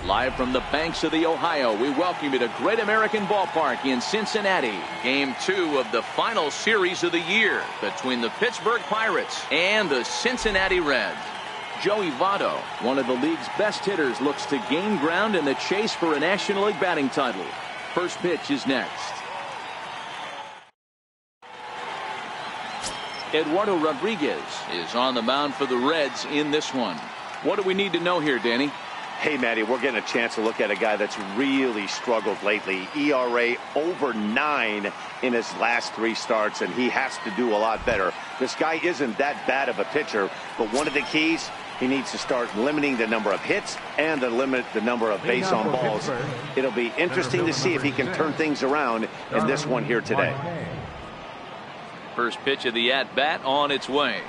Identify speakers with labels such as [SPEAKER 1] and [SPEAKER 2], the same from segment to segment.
[SPEAKER 1] Live from the banks of the Ohio, we welcome you to Great American Ballpark in Cincinnati. Game 2 of the final series of the year between the Pittsburgh Pirates and the Cincinnati Reds. Joey Votto, one of the league's best hitters, looks to gain ground in the chase for a National League batting title. First pitch is next. Eduardo Rodriguez is on the mound for the Reds in this one. What do we need to know here, Danny?
[SPEAKER 2] Hey, Matty, we're getting a chance to look at a guy that's really struggled lately. ERA over 9 in his last 3 starts, and he has to do a lot better. This guy isn't that bad of a pitcher, but one of the keys, he needs to start limiting the number of hits and to limit the number of base on balls. It'll be interesting to see if he can turn things around in this one here today.
[SPEAKER 1] First pitch of the at-bat on its way.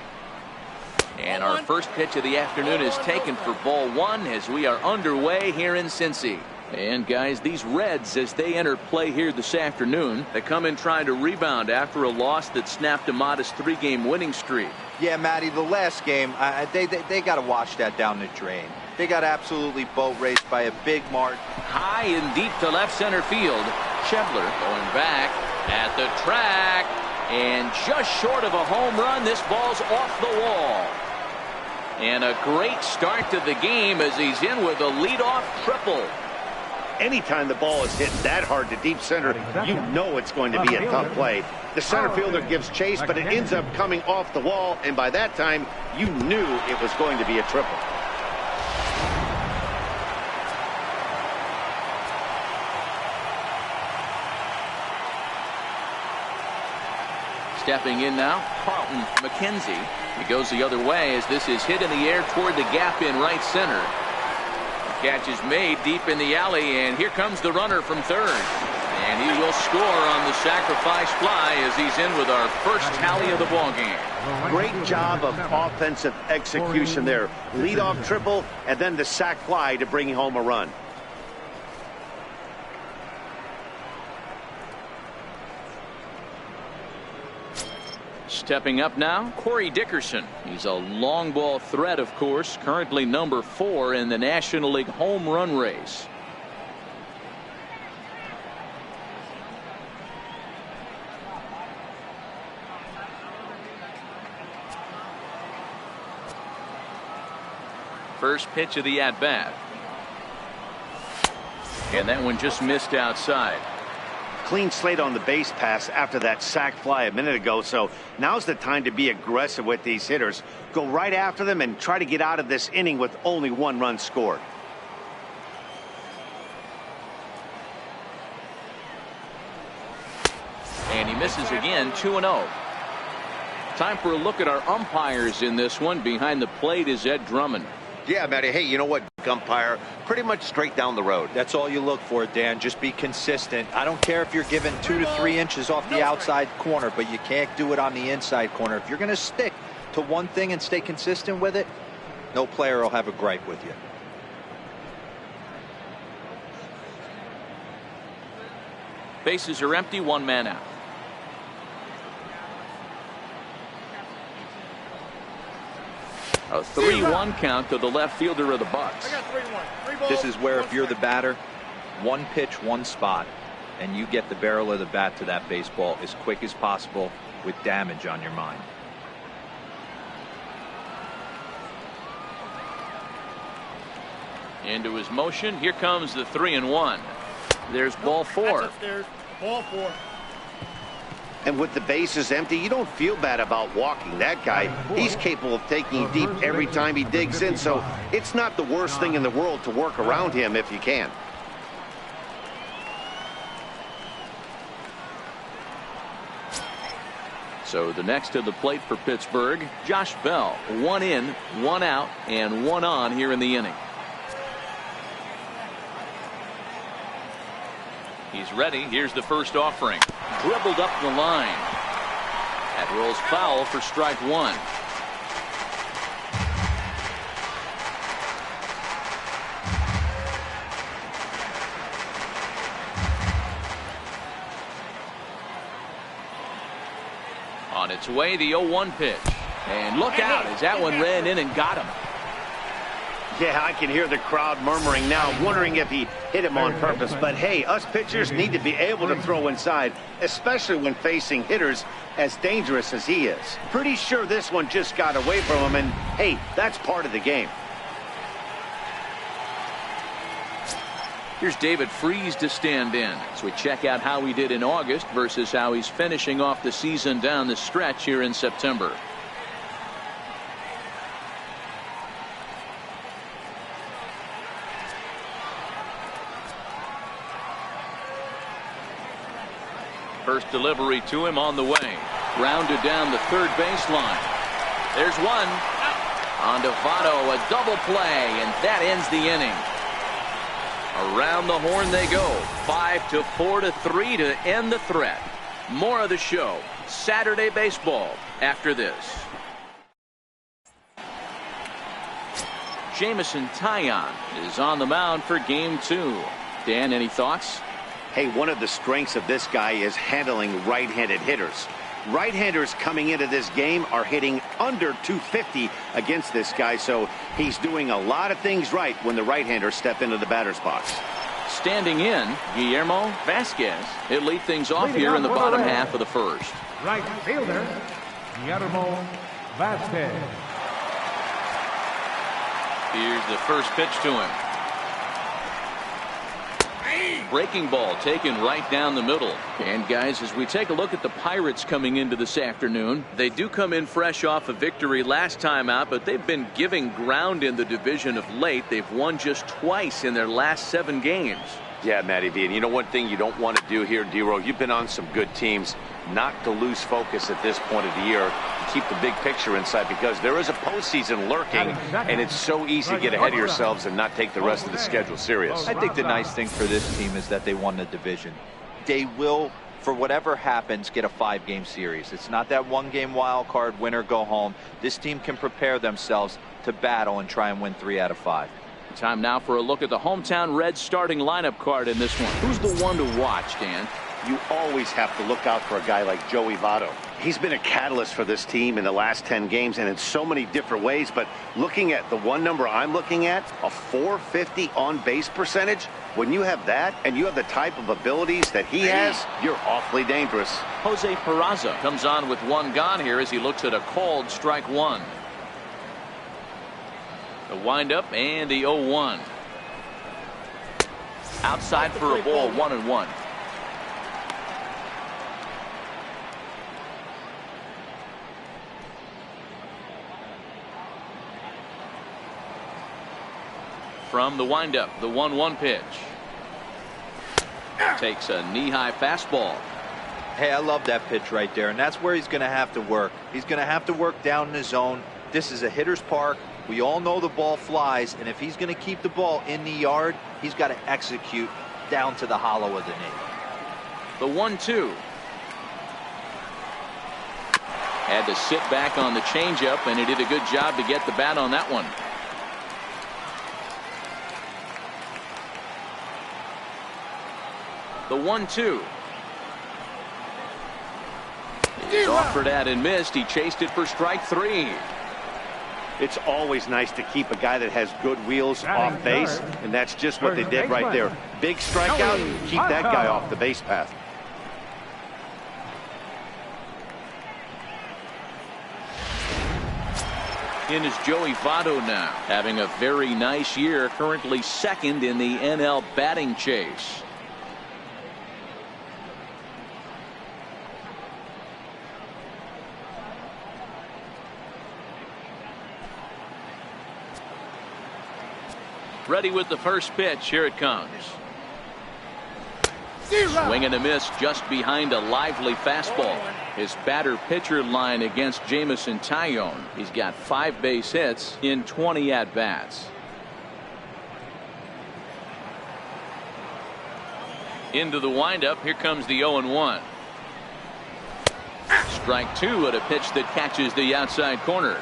[SPEAKER 1] And our first pitch of the afternoon is taken for ball 1 as we are underway here in Cincy. And guys, these Reds, as they enter play here this afternoon, they come in trying to rebound after a loss that snapped a modest 3-game winning streak.
[SPEAKER 3] Yeah, Matty, the last game, they got to wash that down the drain. They got absolutely boat raced by a big mark.
[SPEAKER 1] High and deep to left center field. Schebler going back at the track. And just short of a home run, this ball's off the wall. And a great start to the game as he's in with a leadoff triple.
[SPEAKER 2] Anytime the ball is hit that hard to deep center, you know it's going to be a tough play. The center fielder gives chase, but it ends up coming off the wall, and by that time, you knew it was going to be a triple.
[SPEAKER 1] Stepping in now, Carlton McKenzie. He goes the other way as this is hit in the air toward the gap in right center. The catch is made deep in the alley, and here comes the runner from third. And he will score on the sacrifice fly as he's in with our first tally of the ballgame.
[SPEAKER 2] Great job of offensive execution there. Leadoff triple, and then the sac fly to bring home a run.
[SPEAKER 1] Stepping up now, Corey Dickerson. He's a long ball threat, of course, currently number 4 in the National League home run race. First pitch of the at-bat. And that one just missed outside.
[SPEAKER 2] Clean slate on the base pass after that sac fly a minute ago, so now's the time to be aggressive with these hitters. Go right after them and try to get out of this inning with only 1 run scored.
[SPEAKER 1] And he misses again, 2-0. Time for a look at our umpires in this one. Behind the plate is Ed Drummond.
[SPEAKER 2] Yeah, Matty, hey, you know what, umpire? Pretty much straight down the road.
[SPEAKER 3] That's all you look for, Dan. Just be consistent. I don't care if you're given 2 to 3 inches off the outside corner, but you can't do it on the inside corner. If you're going to stick to one thing and stay consistent with it, no player will have a gripe with you.
[SPEAKER 1] Bases are empty, 1 man out. A 3-1 count to the left fielder of the Bucks.
[SPEAKER 3] This is where if you're the batter, 1 pitch, 1 spot, and you get the barrel of the bat to that baseball as quick as possible with damage on your mind.
[SPEAKER 1] Into his motion. Here comes the 3-1. There's ball 4.
[SPEAKER 4] Ball 4.
[SPEAKER 2] And with the bases empty, you don't feel bad about walking that guy. He's capable of taking deep every time he digs in, so it's not the worst thing in the world to work around him if you can.
[SPEAKER 1] So the next to the plate for Pittsburgh, Josh Bell. 1 in, 1 out, and 1 on here in the inning. He's ready. Here's the first offering. Dribbled up the line. That rolls foul for strike 1. On its way, the 0-1 pitch. And look out as that one ran in and got him.
[SPEAKER 2] Yeah, I can hear the crowd murmuring now, wondering if he hit him on purpose. But hey, us pitchers need to be able to throw inside, especially when facing hitters as dangerous as he is. Pretty sure this one just got away from him, and hey, that's part of the game.
[SPEAKER 1] Here's David Freese to stand in as we check out how he did in August versus how he's finishing off the season down the stretch here in September. First delivery to him on the way. Grounded down the third baseline. There's one. On to Votto, a double play, and that ends the inning. Around the horn they go. 5-4-3 to end the threat. More of the show. Saturday baseball after this. Jameson Taillon is on the mound for game 2. Dan, any thoughts?
[SPEAKER 2] Hey, one of the strengths of this guy is handling right-handed hitters. Right-handers coming into this game are hitting under 250 against this guy, so he's doing a lot of things right when the right-handers step into the batter's box.
[SPEAKER 1] Standing in, Guillermo Vasquez. He'll lead things off here in the bottom half of the first.
[SPEAKER 4] Right fielder, Guillermo Vasquez.
[SPEAKER 1] Here's the first pitch to him. Breaking ball taken right down the middle. And guys, as we take a look at the Pirates coming into this afternoon, they do come in fresh off a victory last time out, but they've been giving ground in the division of late. They've won just twice in their last 7 games.
[SPEAKER 2] Yeah, Matty V, and you know one thing you don't want to do here, D-Row, you've been on some good teams, not to lose focus at this point of the year, to keep the big picture in sight, because there is a postseason lurking, and it's so easy to get ahead of yourselves and not take the rest of the schedule serious.
[SPEAKER 3] I think the nice thing for this team is that they won the division. They will, for whatever happens, get a 5-game series. It's not that 1-game wild card, win or go home. This team can prepare themselves to battle and try and win 3 out of 5.
[SPEAKER 1] Time now for a look at the hometown Reds starting lineup card in this one. Who's the one to watch, Dan?
[SPEAKER 2] You always have to look out for a guy like Joey Votto. He's been a catalyst for this team in the last 10 games and in so many different ways. But looking at the one number I'm looking at, a .450 on-base percentage, when you have that and you have the type of abilities that he has, you're awfully dangerous.
[SPEAKER 1] Jose Peraza comes on with 1 gone here as he looks at a called strike 1. The windup and the 0-1. Outside for a ball, 1-1. From the windup, the 1-1 pitch. Takes a knee-high fastball.
[SPEAKER 3] Hey, I love that pitch right there, and that's where he's going to have to work. He's going to have to work down in his zone. This is a hitter's park. We all know the ball flies, and if he's going to keep the ball in the yard, he's got to execute down to the hollow of the knee.
[SPEAKER 1] The 1-2. Had to sit back on the changeup, and he did a good job to get the bat on that one. The 1-2. He's offered at and missed. He chased it for strike 3.
[SPEAKER 2] It's always nice to keep a guy that has good wheels off base, and that's just what they did right there. Big strikeout, keep that guy off the base path.
[SPEAKER 1] In is Joey Votto now, having a very nice year, currently 2nd in the NL batting chase. Ready with the first pitch. Here it comes. Swing and a miss just behind a lively fastball. His batter-pitcher line against Jameson Taillon. He's got 5 base hits in 20 at-bats. Into the windup. Here comes the 0-1. Strike 2 at a pitch that catches the outside corner.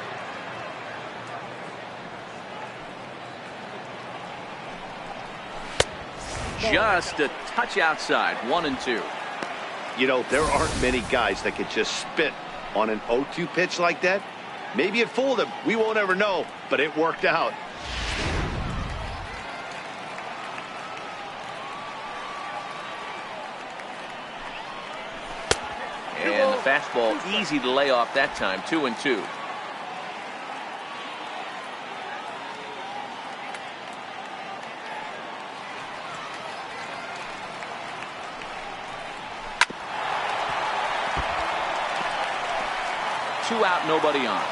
[SPEAKER 1] Just a touch outside. 1-2.
[SPEAKER 2] You know, there aren't many guys that could just spit on an 0-2 pitch like that. Maybe it fooled him. We won't ever know, but it worked out.
[SPEAKER 1] Fastball easy to lay off that time. 2-2. Two out, nobody on.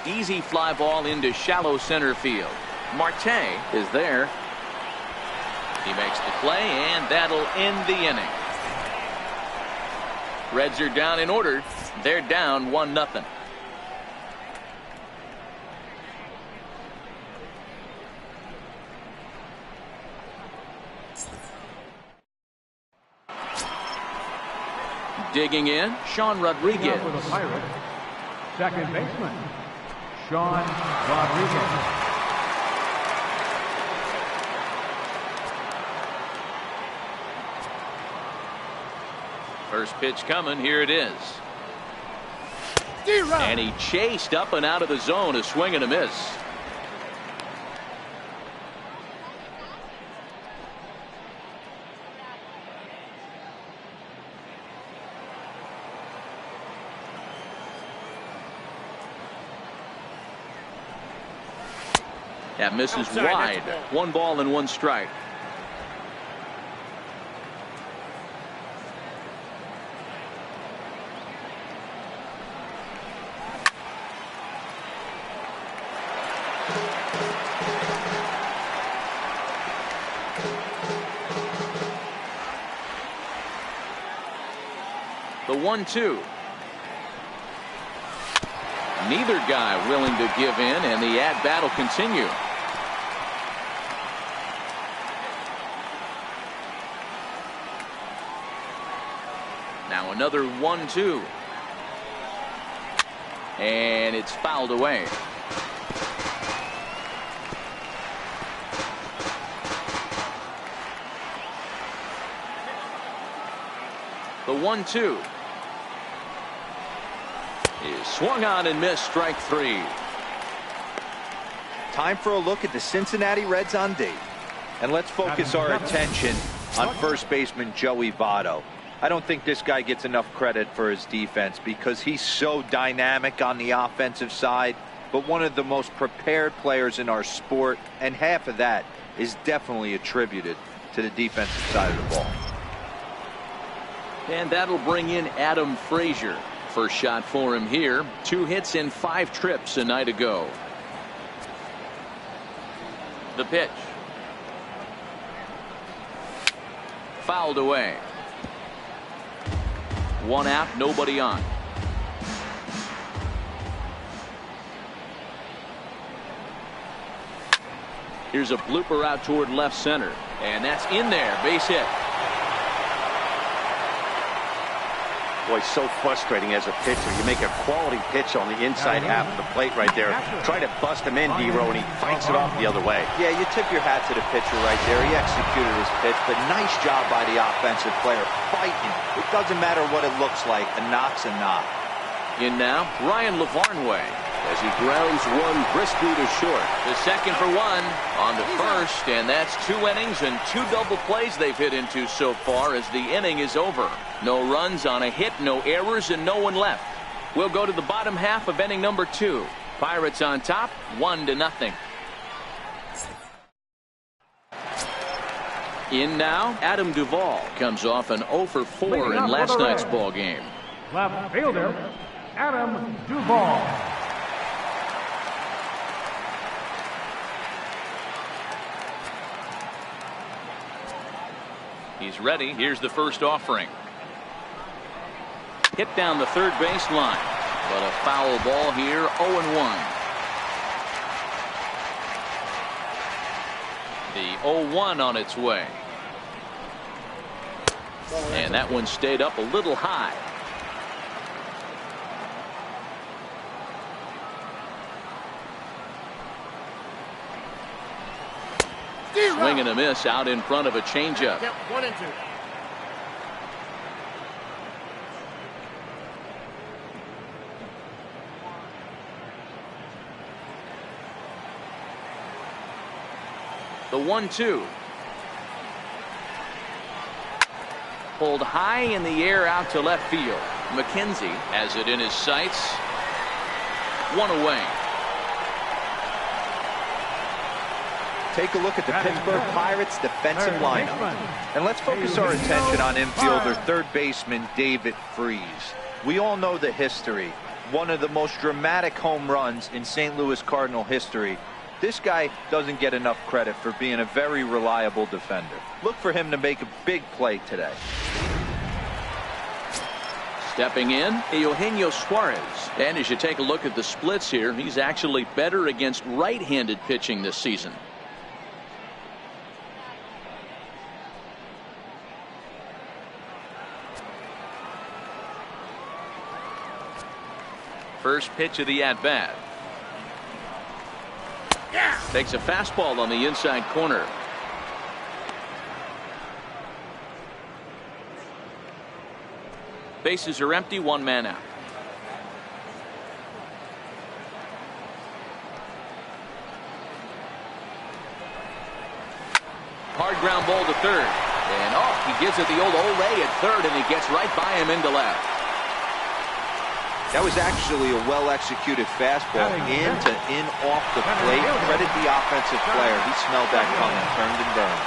[SPEAKER 1] Easy fly ball into shallow center field. Marte is there. He makes the play, and that'll end the inning. Reds are down in order. They're down 1-0. Digging in, Sean Rodriguez.
[SPEAKER 4] Now for the Pirates, second baseman, Sean Rodriguez.
[SPEAKER 1] First pitch coming. Here it is. And he chased up and out of the zone. A swing and a miss. That misses wide. 1 ball and 1 strike. The 1-2. Neither guy willing to give in, and the at-bat will continue. Now another 1-2. And it's fouled away. The 1-2 is swung on and missed. Strike 3.
[SPEAKER 3] Time for a look at the Cincinnati Reds on D. And let's focus our attention on first baseman Joey Votto. I don't think this guy gets enough credit for his defense because he's so dynamic on the offensive side, but one of the most prepared players in our sport, and half of that is definitely attributed to the defensive side of the ball.
[SPEAKER 1] And that'll bring in Adam Frazier. First shot for him here. 2 hits in 5 trips a night ago. The pitch. Fouled away. 1 out, nobody on. Here's a blooper out toward left center, and that's in there. Base hit.
[SPEAKER 2] Boy, so frustrating as a pitcher. You make a quality pitch on the inside half of the plate right there. Try to bust him in, D-Row, and he fights it off the other way.
[SPEAKER 3] Yeah, you tip your hat to the pitcher right there. He executed his pitch, but nice job by the offensive player fighting. It doesn't matter what it looks like. A knock's a knock.
[SPEAKER 1] In now, Ryan LaVarnway as he grounds one briskly to short. The second for one on the first, and that's 2 innings and 2 double plays they've hit into so far as the inning is over. No runs on a hit, no errors, and no one left. We'll go to the bottom half of inning number 2. Pirates on top, 1-0. In now, Adam Duvall comes off an 0 for 4 in last night's ball game.
[SPEAKER 4] Left fielder, Adam Duvall.
[SPEAKER 1] He's ready. Here's the first offering. Hit down the third base line, but a foul ball here. 0-1. The 0-1 on its way, and that one stayed up a little high. Swing and a miss out in front of a changeup.
[SPEAKER 5] 1-2.
[SPEAKER 1] The 1-2. Pulled high in the air out to left field. McKenzie has it in his sights. One away.
[SPEAKER 3] Take a look at the Pittsburgh Pirates defensive lineup. And let's focus our attention on infielder third baseman David Freese. We all know the history. One of the most dramatic home runs in St. Louis Cardinal history. This guy doesn't get enough credit for being a very reliable defender. Look for him to make a big play today.
[SPEAKER 1] Stepping in, Eugenio Suarez. And as you take a look at the splits here, he's actually better against right-handed pitching this season. First pitch of the at-bat. Takes a fastball on the inside corner. Bases are empty, one man out. Hard ground ball to third. And he gives it the old Olay at third, and he gets right by him into left.
[SPEAKER 3] That was actually a well-executed fastball in off the plate. Credit the offensive player. He smelled that coming, turned and burned.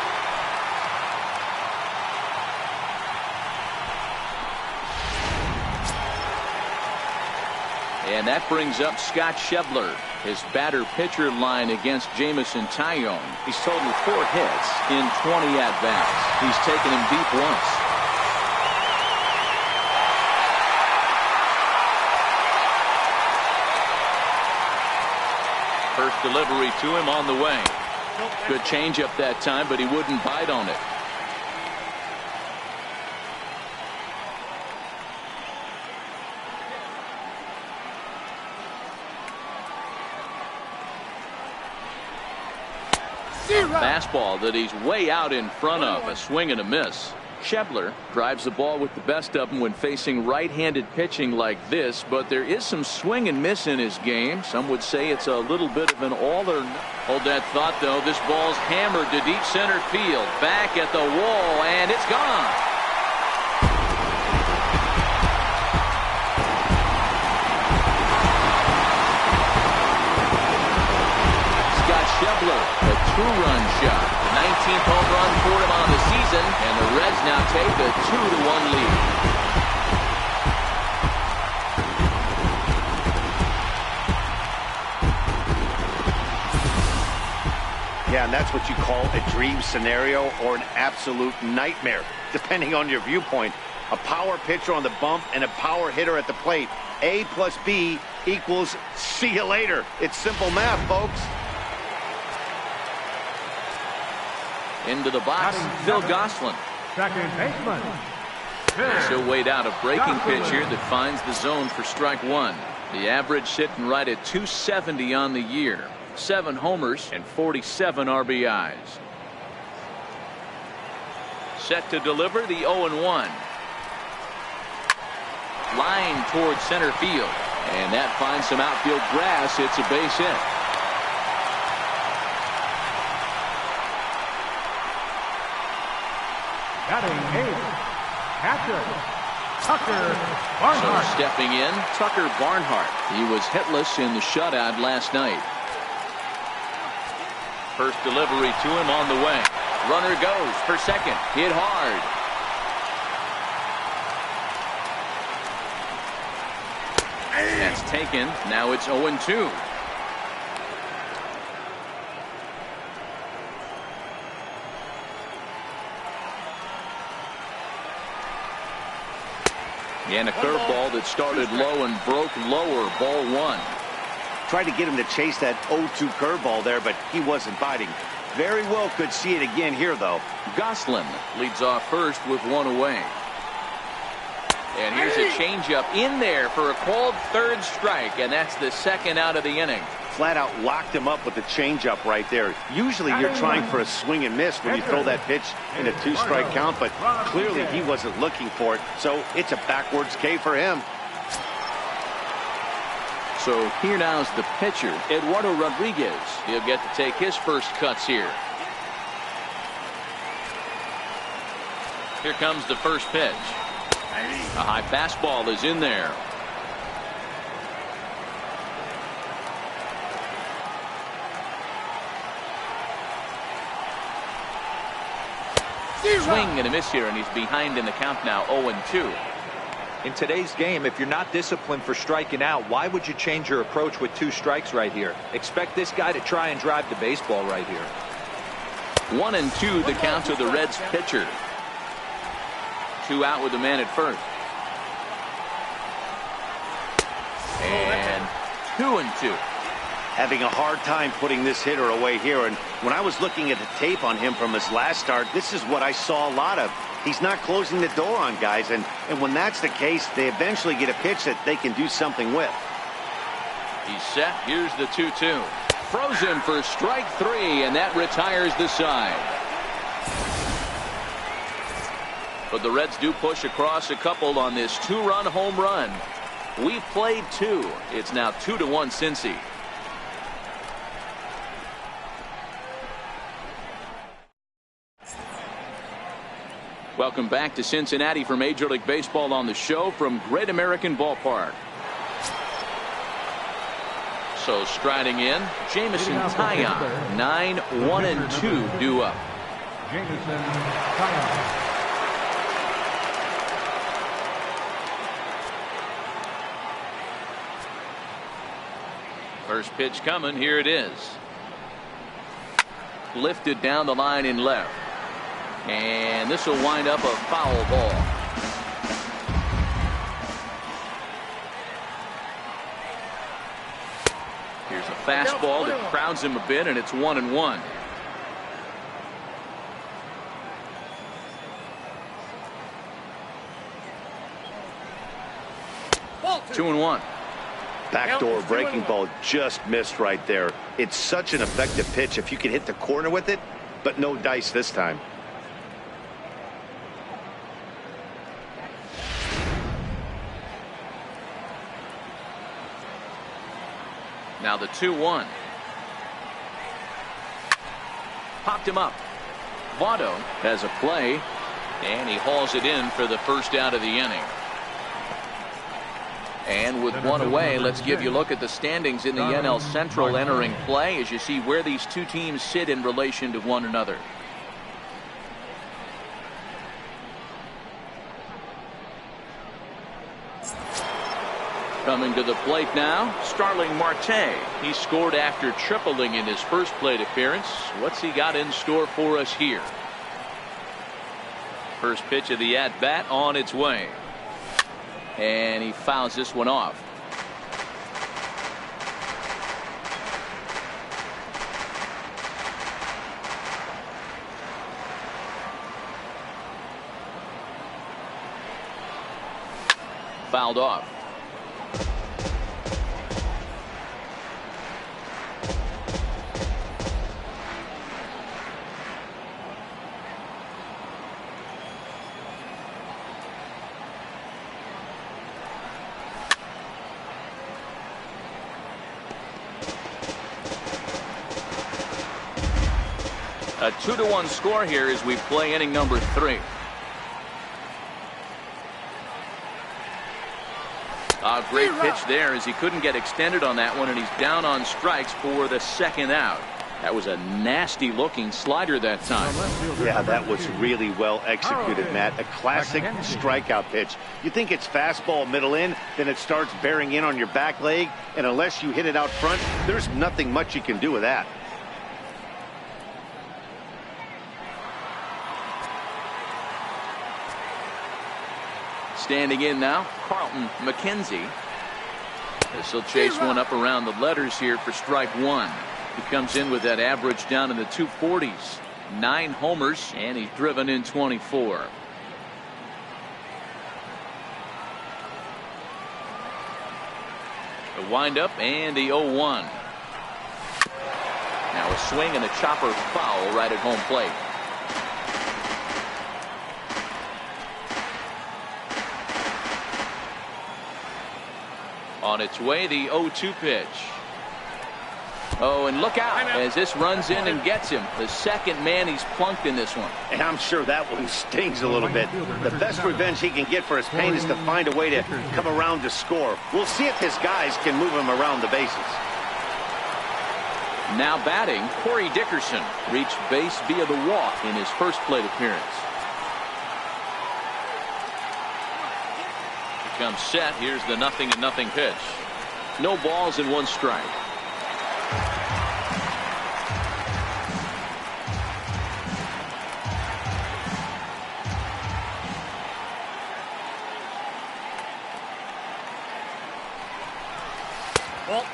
[SPEAKER 1] And that brings up Scott Schebler. His batter-pitcher line against Jameson Taillon. He's totaled 4 hits in 20 at-bats. He's taken him deep once. First delivery to him on the way. Good changeup that time, but he wouldn't bite on it. Fastball that he's way out in front of. A swing and a miss. Schebler drives the ball with the best of them when facing right-handed pitching like this, but there is some swing and miss in his game. Some would say it's a little bit of an all or nothing. Hold that thought, though. This ball's hammered to deep center field. Back at the wall, and it's gone. Scott Schebler, a 2-run shot. 19th home run for him on the season, and the Reds now take a 2-1 lead.
[SPEAKER 2] Yeah, and that's what you call a dream scenario or an absolute nightmare, depending on your viewpoint. A power pitcher on the bump and a power hitter at the plate. A plus B equals see you later. It's simple math, folks.
[SPEAKER 1] Into the box, Phil Gosselin.
[SPEAKER 4] Second baseman.
[SPEAKER 1] He'll wait out a breaking pitch here that finds the zone for strike one. The average sitting right at 270 on the year. 7 homers and 47 RBIs. Set to deliver the 0-1. Line towards center field. And that finds some outfield grass. It's a base hit.
[SPEAKER 4] Batting 8th, catcher, Tucker Barnhart.
[SPEAKER 1] So stepping in, Tucker Barnhart. He was hitless in the shutout last night. First delivery to him on the way. Runner goes for second. Hit hard. That's taken. Now it's 0-2. And a curveball that started low and broke lower. Ball 1.
[SPEAKER 2] Tried to get him to chase that 0-2 curveball there, but he wasn't biting. Very well could see it again here, though.
[SPEAKER 1] Gosselin leads off first with 1 away. And here's a changeup in there for a called third strike, and that's the second out of the inning.
[SPEAKER 2] Flat out locked him up with the changeup right there. Usually you're trying for a swing and miss when you throw that pitch in a 2-strike count, but clearly he wasn't looking for it, so it's a backwards K for him.
[SPEAKER 1] So here now's the pitcher, Eduardo Rodriguez. He'll get to take his first cuts here. Here comes the first pitch. A high fastball is in there. Swing and a miss here, and he's behind in the count now, 0-2.
[SPEAKER 3] In today's game, if you're not disciplined for striking out, why would you change your approach with 2 strikes right here? Expect this guy to try and drive the baseball right here.
[SPEAKER 1] 1-2 the count to the Reds pitcher. 2 out with the man at first. And 2-2.
[SPEAKER 2] Having a hard time putting this hitter away here. And when I was looking at the tape on him from his last start, this is what I saw a lot of. He's not closing the door on guys. And when that's the case, they eventually get a pitch that they can do something with.
[SPEAKER 1] He's set. Here's the 2-2. Throws him for strike 3, and that retires the side. But the Reds do push across a couple on this 2-run home run. We played 2. It's now 2-1 Cincy. Welcome back to Cincinnati for Major League Baseball on the show from Great American Ballpark. So striding in, Jameson Taillon, 9-1-2 due up.
[SPEAKER 4] Jameson Taillon.
[SPEAKER 1] First pitch coming. Here it is. Lifted down the line in left. And this will wind up a foul ball. Here's a fastball that crowds him a bit, and it's 1-1. Ball 2-1.
[SPEAKER 2] Backdoor breaking ball just missed right there. It's such an effective pitch if you can hit the corner with it, but no dice this time.
[SPEAKER 1] Now the 2-1. Popped him up. Votto has a play, and he hauls it in for the first out of the inning. And with one away, let's give you a look at the standings in the NL Central entering play as you see where these two teams sit in relation to one another. Coming to the plate now, Starling Marte. He scored after tripling in his first plate appearance. What's he got in store for us here? First pitch of the at-bat on its way. And he fouls this one off. Fouled off. A 2-1 score here as we play inning number 3. A great pitch there as he couldn't get extended on that one, and he's down on strikes for the second out. That was a nasty looking slider that time.
[SPEAKER 2] Yeah, that was really well executed, Matt. A classic strikeout pitch. You think it's fastball middle in, then it starts bearing in on your back leg, and unless you hit it out front, there's nothing much you can do with that.
[SPEAKER 1] Standing in now, Carlton McKenzie. This will chase one up around the letters here for strike 1. He comes in with that average down in the 240s. 9 homers, and he's driven in 24. The windup and the 0-1. Now a swing and a chopper foul right at home plate. On its way, the 0-2 pitch. Oh, and look out as this runs in and gets him. The second man he's plunked in this one.
[SPEAKER 2] And I'm sure that one stings a little bit. The best revenge he can get for his pain is to find a way to come around to score. We'll see if his guys can move him around the bases.
[SPEAKER 1] Now batting, Corey Dickerson reached base via the walk in his first plate appearance. He comes set. Here's the 0-0 pitch. No balls and 1 strike.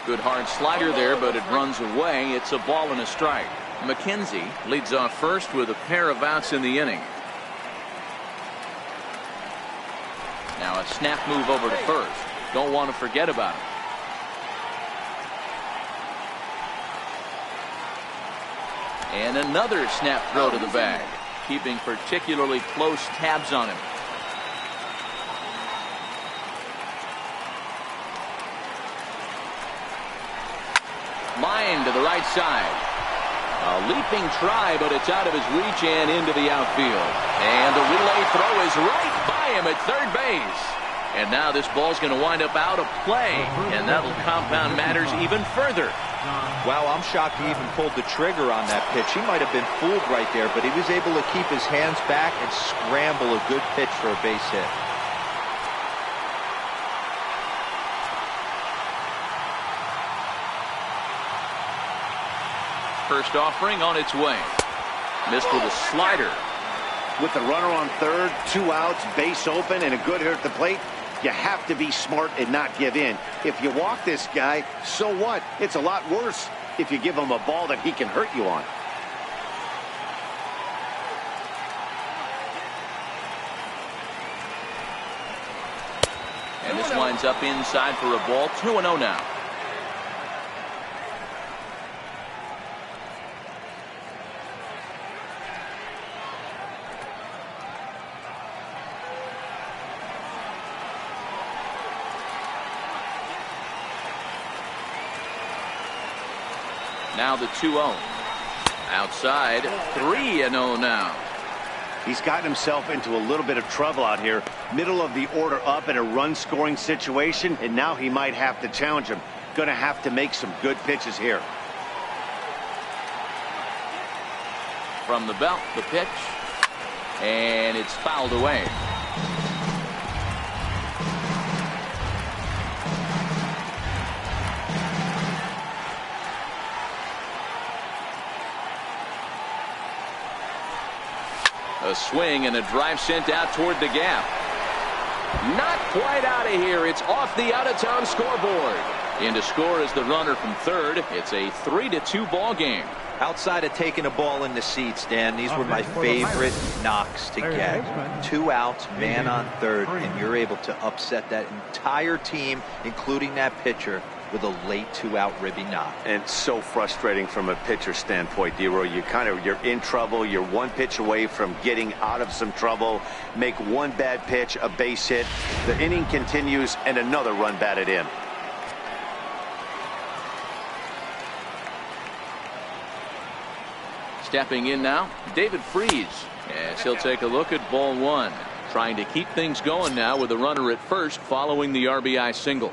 [SPEAKER 1] Good hard slider there, but it runs away. It's a ball and a strike. McKenzie leads off first with a pair of outs in the inning. Now a snap move over to first. Don't want to forget about it. And another snap throw to the bag, keeping particularly close tabs on him. Line to the right side. A leaping try, but it's out of his reach and into the outfield. And the relay throw is right by him at third base. And now this ball's going to wind up out of play, and that'll compound matters even further.
[SPEAKER 3] Wow, I'm shocked he even pulled the trigger on that pitch. He might have been fooled right there, but he was able to keep his hands back and scramble a good pitch for a base hit.
[SPEAKER 1] First offering on its way. Missed with a slider.
[SPEAKER 2] With the runner on third, 2 outs, base open, and a good hitter at the plate, you have to be smart and not give in. If you walk this guy, so what? It's a lot worse if you give him a ball that he can hurt you on.
[SPEAKER 1] And this winds up inside for a ball. 2-0 now. Now the 2-0. Outside, 3-0 now.
[SPEAKER 2] He's gotten himself into a little bit of trouble out here. Middle of the order up in a run-scoring situation, and now he might have to challenge him. Going to have to make some good pitches here.
[SPEAKER 1] From the belt, the pitch. And it's fouled away. A swing and a drive sent out toward the gap. Not quite out of here. It's off the out-of-town scoreboard. In to score is the runner from third. It's a 3-2 ball game.
[SPEAKER 3] Outside of taking a ball in the seats, Dan, these were my favorite knocks to get. 2 outs, man on third, and you're able to upset that entire team, including that pitcher, with a late 2-out ribby knock.
[SPEAKER 2] And so frustrating from a pitcher standpoint, D-Roy. You're in trouble. You're 1 pitch away from getting out of some trouble. Make 1 bad pitch, a base hit. The inning continues, and another run batted in.
[SPEAKER 1] Stepping in now, David Freese. Yes, he'll take a look at ball 1. Trying to keep things going now with a runner at first following the RBI single.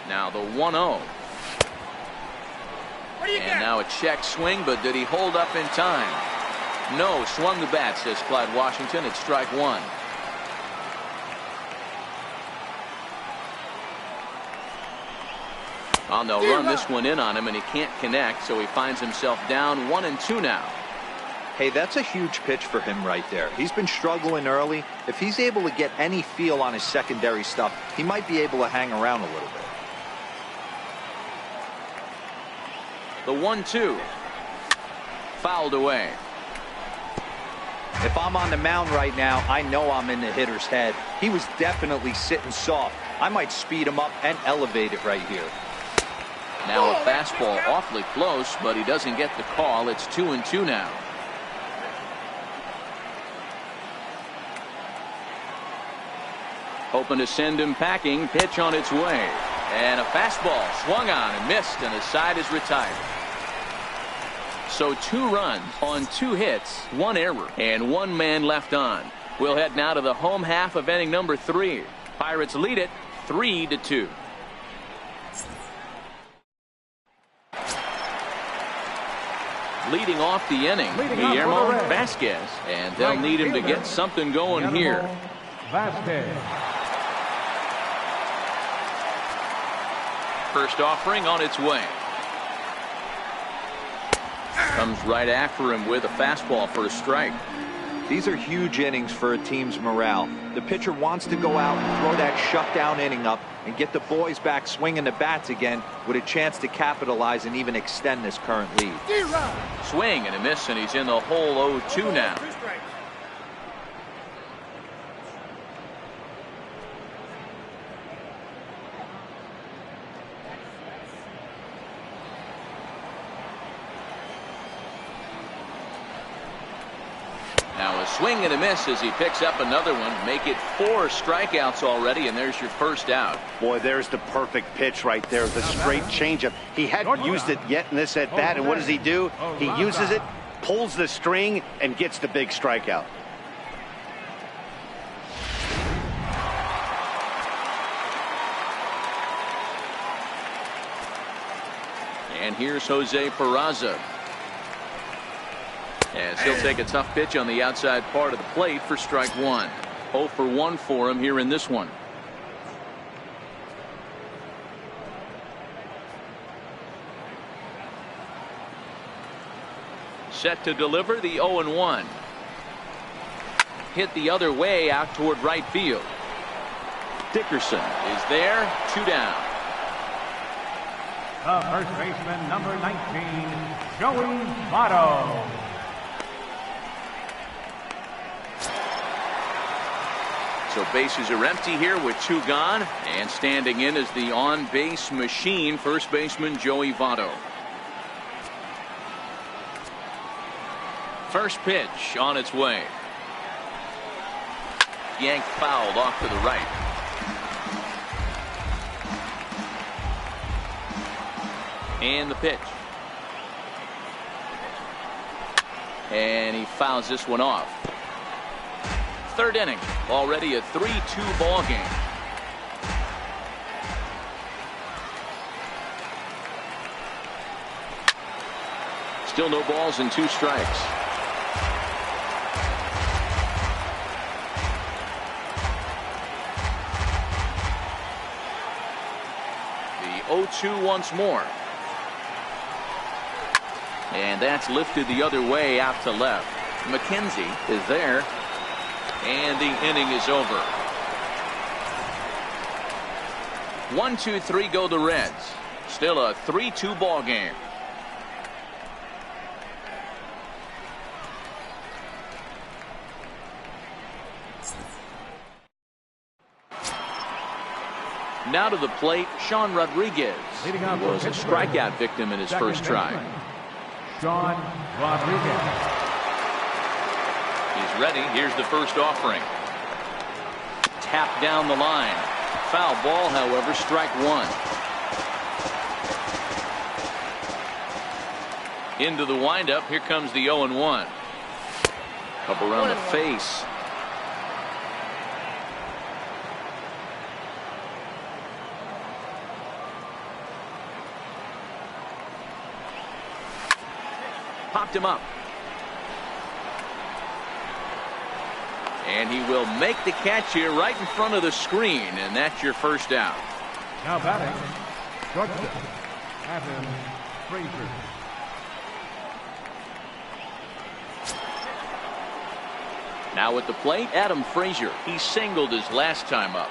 [SPEAKER 1] Now the 1-0. And now a check swing, but did he hold up in time? No, swung the bat, says Clyde Washington. It's strike 1. Oh, they'll run this one in on him, and he can't connect, so he finds himself down 1-2 now.
[SPEAKER 3] Hey, that's a huge pitch for him right there. He's been struggling early. If he's able to get any feel on his secondary stuff, he might be able to hang around a little bit.
[SPEAKER 1] The 1-2. Fouled away.
[SPEAKER 3] If I'm on the mound right now, I know I'm in the hitter's head. He was definitely sitting soft. I might speed him up and elevate it right here.
[SPEAKER 1] Now a fastball awfully close, but he doesn't get the call. It's 2-2 now. Hoping to send him packing. Pitch on its way. And a fastball swung on and missed, and the side is retired. So 2 runs on 2 hits, 1 error, and 1 man left on. We'll head now to the home half of inning number 3. Pirates lead it 3-2. Leading off the inning, Guillermo Vasquez, and they'll need him to get something going here.
[SPEAKER 4] Vasquez.
[SPEAKER 1] First offering on its way. Comes right after him with a fastball for a strike.
[SPEAKER 3] These are huge innings for a team's morale. The pitcher wants to go out and throw that shutdown inning up and get the boys back swinging the bats again with a chance to capitalize and even extend this current lead.
[SPEAKER 1] Swing and a miss, and he's in the hole 0-2 now. Now a swing and a miss as he picks up another one. Make it 4 strikeouts already, and there's your first out.
[SPEAKER 2] Boy, there's the perfect pitch right there, the straight changeup. He hadn't used it yet in this at bat, and what does he do? He uses it, pulls the string, and gets the big strikeout.
[SPEAKER 1] And here's Jose Peraza, as he'll take a tough pitch on the outside part of the plate for strike 1. 0 for 1 for him here in this one. Set to deliver the 0-1. Hit the other way out toward right field. Dickerson is there. 2 down.
[SPEAKER 4] The first baseman, number 19, Joey Votto.
[SPEAKER 1] So bases are empty here with 2 gone, and standing in is the on-base machine, first baseman Joey Votto. First pitch on its way. Yanked fouled off to the right. And the pitch. And he fouls this one off. Third inning, already a 3-2 ball game. Still no balls and 2 strikes. The 0-2 once more. And that's lifted the other way out to left. McKenzie is there. And the inning is over. 1-2-3 go the Reds. Still a 3-2 ball game. Now to the plate, Sean Rodriguez. He was a strikeout victim in his first try.
[SPEAKER 4] Sean Rodriguez.
[SPEAKER 1] He's ready. Here's the first offering. Tap down the line. Foul ball, however, strike 1. Into the windup. Here comes the 0-1. Up around the face. Popped him up. And he will make the catch here right in front of the screen, and that's your first out.
[SPEAKER 4] Now batting, shortstop, Adam Frazier.
[SPEAKER 1] Now at the plate, Adam Frazier. He singled his last time up.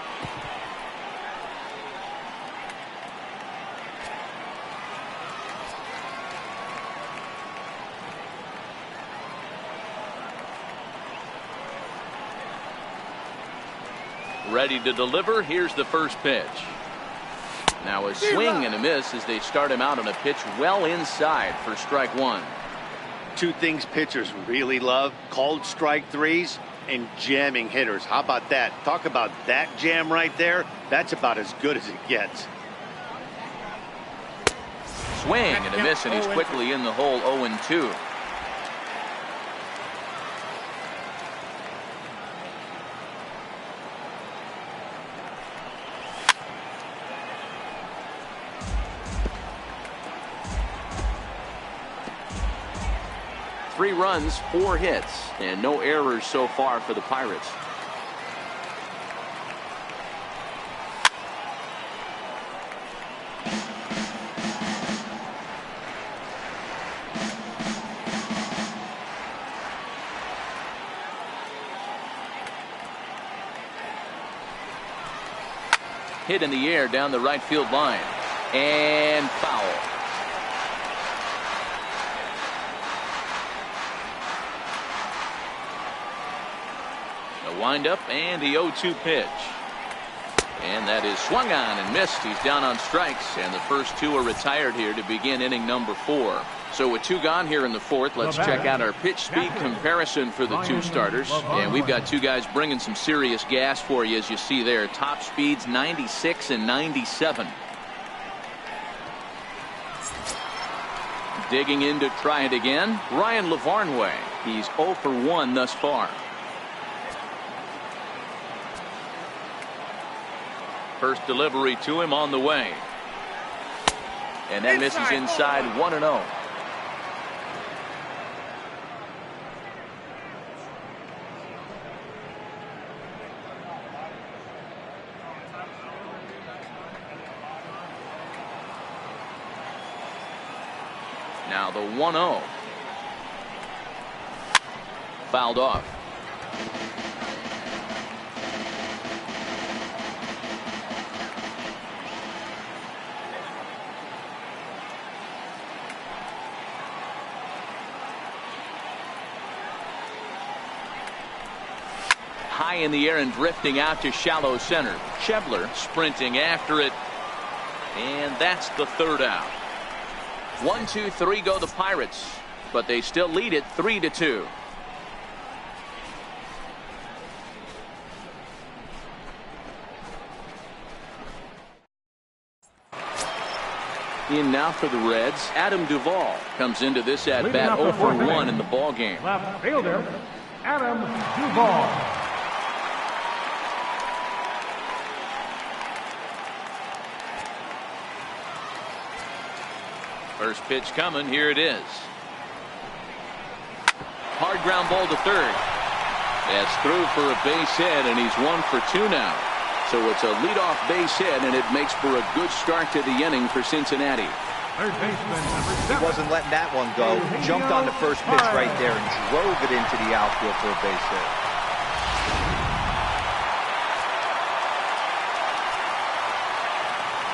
[SPEAKER 1] Ready to deliver. Here's the first pitch. Now a swing and a miss as they start him out on a pitch well inside for strike one.
[SPEAKER 2] Two things pitchers really love: called strike threes and jamming hitters. How about that? Talk about that jam right there. That's about as good as it gets.
[SPEAKER 1] Swing and a miss, and he's quickly in the hole. 0-2. Three runs, 4 hits, and no errors so far for the Pirates. Hit in the air down the right field line, and foul. Windup and the 0-2 pitch, and that is swung on and missed. He's down on strikes, and the first two are retired here to begin inning number 4. So with 2 gone here in the 4th, let's check out our pitch speed comparison for the 2 starters. And we've got 2 guys bringing some serious gas for you, as you see there. Top speeds 96 and 97. Digging in to try it again, Ryan Lavarnway. He's 0 for 1 thus far. First delivery to him on the way, and that misses inside. 1-0. Now the 1-0. Fouled off. High in the air and drifting out to shallow center. Schebler sprinting after it, and that's the 3rd out. 1, 2, 3 go the Pirates, but they still lead it 3-2. In now for the Reds, Adam Duvall comes into this at bat 0 for 1 in the ball game.
[SPEAKER 4] Left fielder, Adam Duvall.
[SPEAKER 1] First pitch coming. Here it is. Hard ground ball to third. That's through for a base hit, and he's 1 for 2 now. So it's a leadoff base hit, and it makes for a good start to the inning for Cincinnati.
[SPEAKER 4] Third baseman, number 7.
[SPEAKER 3] He wasn't letting that one go. Jumped on the first pitch right there and drove it into the outfield for a base hit.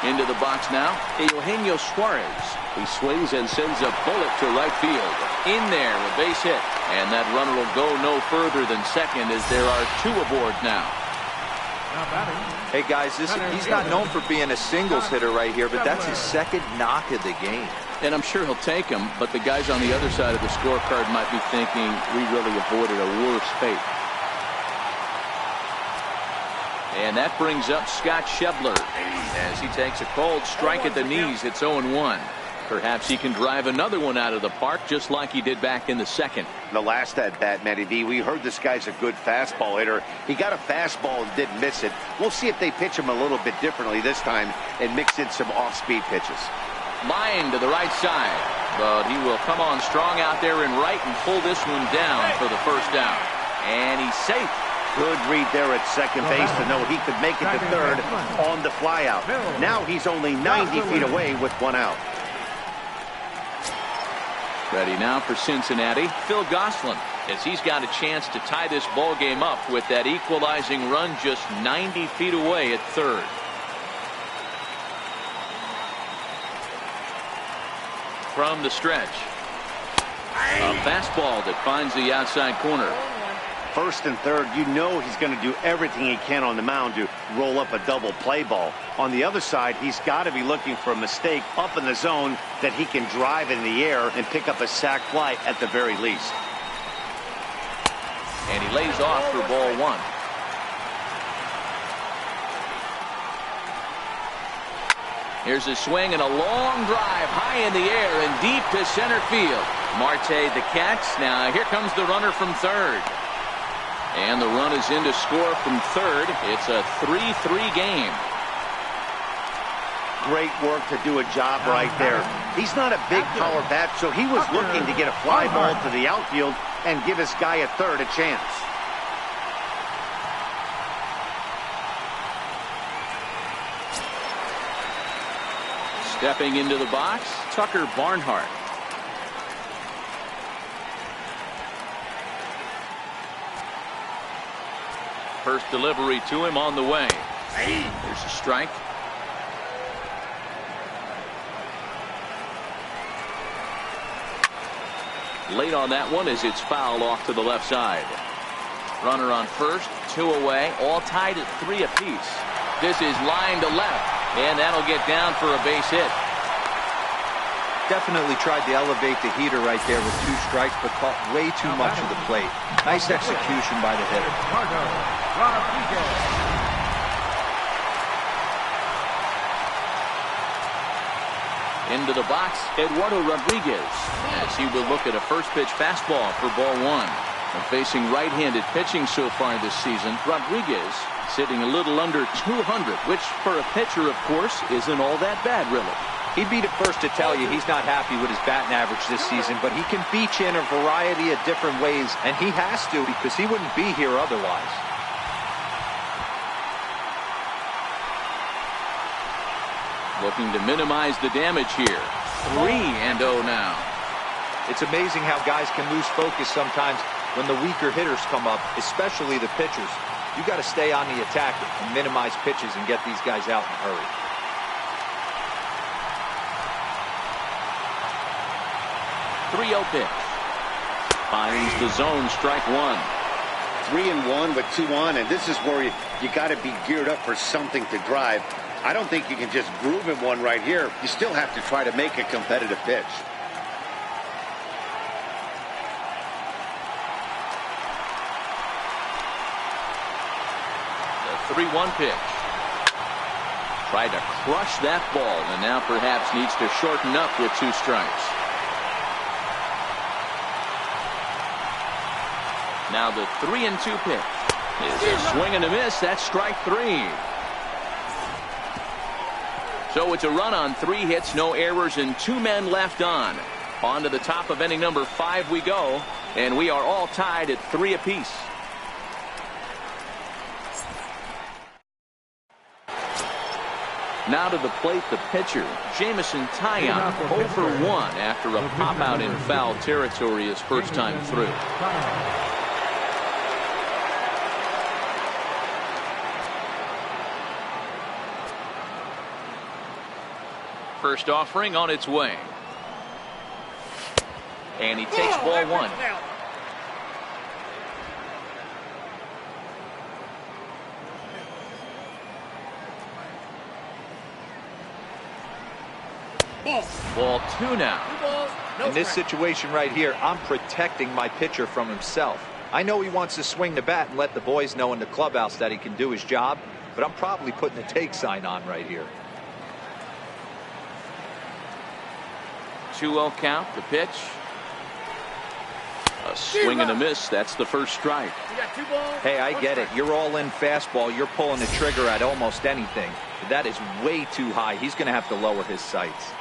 [SPEAKER 1] Into the box now, Eugenio Suarez. He swings and sends a bullet to right field. In there, a base hit. And that runner will go no further than second, as there are 2 aboard now.
[SPEAKER 3] Hey guys, he's not known for being a singles hitter right here, but that's his 2nd knock of the game.
[SPEAKER 1] And I'm sure he'll take him, but the guys on the other side of the scorecard might be thinking, we really avoided a worse fate. And that brings up Scott Schebler as he takes a cold strike at the knees. It's 0-1. Perhaps he can drive another one out of the park, just like he did back in the 2nd.
[SPEAKER 2] The last at bat, Matty V, we heard this guy's a good fastball hitter. He got a fastball and didn't miss it. We'll see if they pitch him a little bit differently this time and mix in some off-speed pitches.
[SPEAKER 1] Line to the right side, but he will come on strong out there and right and pull this one down for the first down. And he's safe.
[SPEAKER 2] Good read there at second base to know he could make it to third on the flyout. Now he's only 90 feet away with 1 out.
[SPEAKER 1] Ready now for Cincinnati, Phil Gosselin, as he's got a chance to tie this ball game up with that equalizing run just 90 feet away at third. From the stretch, a fastball that finds the outside corner.
[SPEAKER 2] First and third, you know he's going to do everything he can on the mound to roll up a double play ball. On the other side, he's got to be looking for a mistake up in the zone that he can drive in the air and pick up a sac fly at the very least.
[SPEAKER 1] And he lays off for ball 1. Here's a swing and a long drive high in the air and deep to center field. Marte the catch. Now here comes the runner from third. And the run is in to score from third. It's a 3-3 game.
[SPEAKER 2] Great work to do a job right there. He's not a big power bat, so he was looking to get a fly ball to the outfield and give his guy at third a chance.
[SPEAKER 1] Stepping into the box, Tucker Barnhart. First delivery to him on the way. There's a strike. Late on that one as it's fouled off to the left side. Runner on first, 2 away, all tied at 3 apiece. This is line to left, and that'll get down for a base hit.
[SPEAKER 3] Definitely tried to elevate the heater right there with 2 strikes, but caught way too much of the plate. Nice execution by the hitter.
[SPEAKER 1] Into the box, Eduardo Rodriguez, as he will look at a first pitch fastball for ball 1. And facing right-handed pitching so far this season, Rodriguez sitting a little under 200, which for a pitcher, of course, isn't all that bad, really.
[SPEAKER 3] He'd be the first to tell you he's not happy with his batting average this season, but he can beat you in a variety of different ways, and he has to because he wouldn't be here otherwise.
[SPEAKER 1] Looking to minimize the damage here. 3-0 now.
[SPEAKER 3] It's amazing how guys can lose focus sometimes when the weaker hitters come up, especially the pitchers. You got to stay on the attack and minimize pitches and get these guys out in a hurry.
[SPEAKER 1] 3-0 pitch. Finds the zone, strike 1.
[SPEAKER 5] 3-1 with 2 on, and this is where you got to be geared up for something to drive. I don't think you can just groove him one right here. You still have to try to make a competitive pitch.
[SPEAKER 1] The 3-1 pitch. Tried to crush that ball, and now perhaps needs to shorten up with 2 strikes. Now the 3-2 pitch is a swing and a miss. That's strike 3. So it's a run on 3 hits, no errors, and 2 men left on. On to the top of inning number 5 we go, and we are all tied at 3 apiece. Now to the plate, the pitcher, Jameson Taillon, 0 for 1 after a pop-out in foul territory his first time through. First offering on its way. And he takes ball 1. Ball 2 now.
[SPEAKER 3] In this situation right here, I'm protecting my pitcher from himself. I know he wants to swing the bat and let the boys know in the clubhouse that he can do his job, but I'm probably putting a take sign on right here.
[SPEAKER 1] 2-0 count, the pitch. A swing and a miss. That's the first strike.
[SPEAKER 3] Hey, I get it. You're all in fastball. You're pulling the trigger at almost anything. But that is way too high. He's going to have to lower his sights.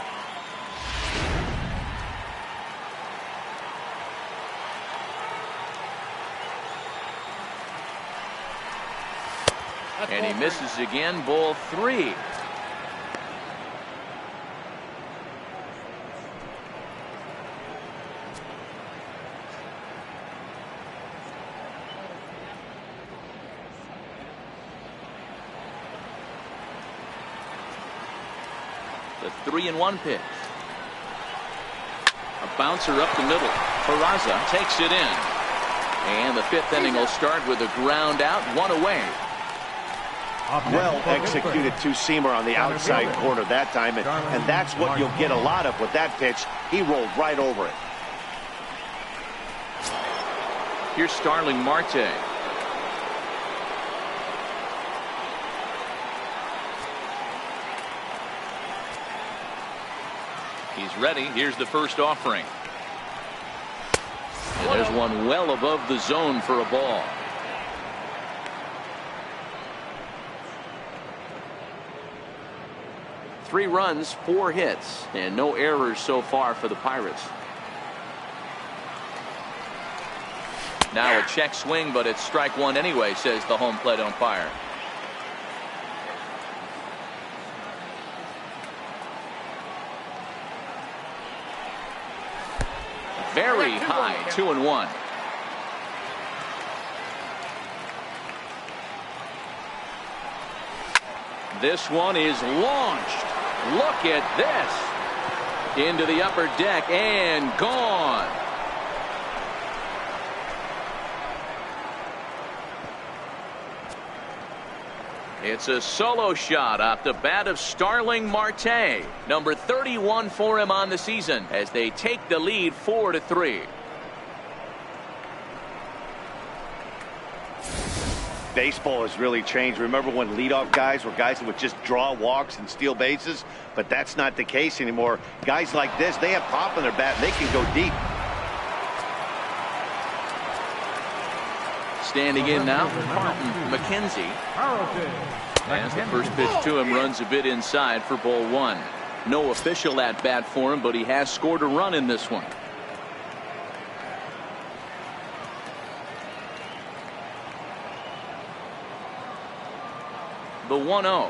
[SPEAKER 1] And he misses again. Ball 3. The 3-1 pitch. A bouncer up the middle. Peraza takes it in. And the 5th inning will start with a ground out, 1 away.
[SPEAKER 2] Well executed two-seamer on the outside corner that time, and that's what you'll get a lot of with that pitch. He rolled right over it.
[SPEAKER 1] Here's Starling Marte. He's ready. Here's the first offering. And there's one well above the zone for a ball. Three runs, 4 hits, and no errors so far for the Pirates. Now a check swing, but it's strike one anyway, says the home plate umpire. Very high, 2-1. This one is launched. Look at this. Into the upper deck and gone. It's a solo shot off the bat of Starling Marte. Number 31 for him on the season as they take the lead 4-3.
[SPEAKER 2] Baseball has really changed. Remember when leadoff guys were guys that would just draw walks and steal bases? But that's not the case anymore. Guys like this, they have pop in their bat and they can go deep.
[SPEAKER 1] Standing in now, Carlton McKenzie. As the first pitch to him runs a bit inside for ball one. No official at bat for him, but he has scored a run in this one. The 1-0.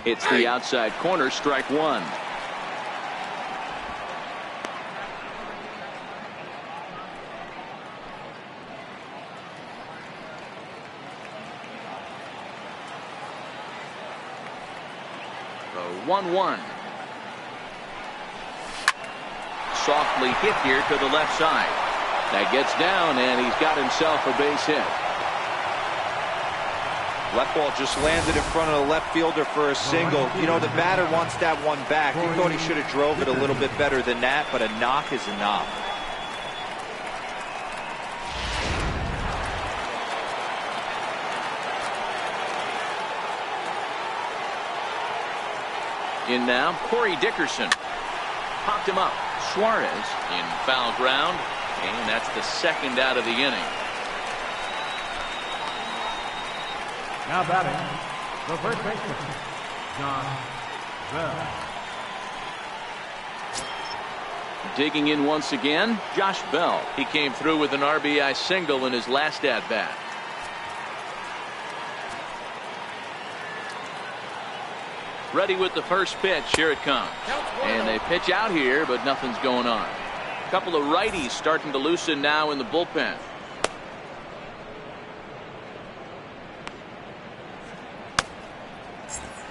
[SPEAKER 1] It's the outside corner, strike one. The 1-1. Softly hit here to the left side. That gets down, and he's got himself a base hit.
[SPEAKER 3] Left ball just landed in front of the left fielder for a single. You know, the batter wants that one back. He thought he should have drove it a little bit better than that, but a knock is a knock.
[SPEAKER 1] In now, Corey Dickerson. Popped him up. Suarez in foul ground, and that's the second out of the inning.
[SPEAKER 4] Now batting, the first baseman, John Bell.
[SPEAKER 1] Digging in once again, Josh Bell. He came through with an RBI single in his last at bat. Ready with the first pitch. Here it comes. And they pitch out here, but nothing's going on. A couple of righties starting to loosen now in the bullpen.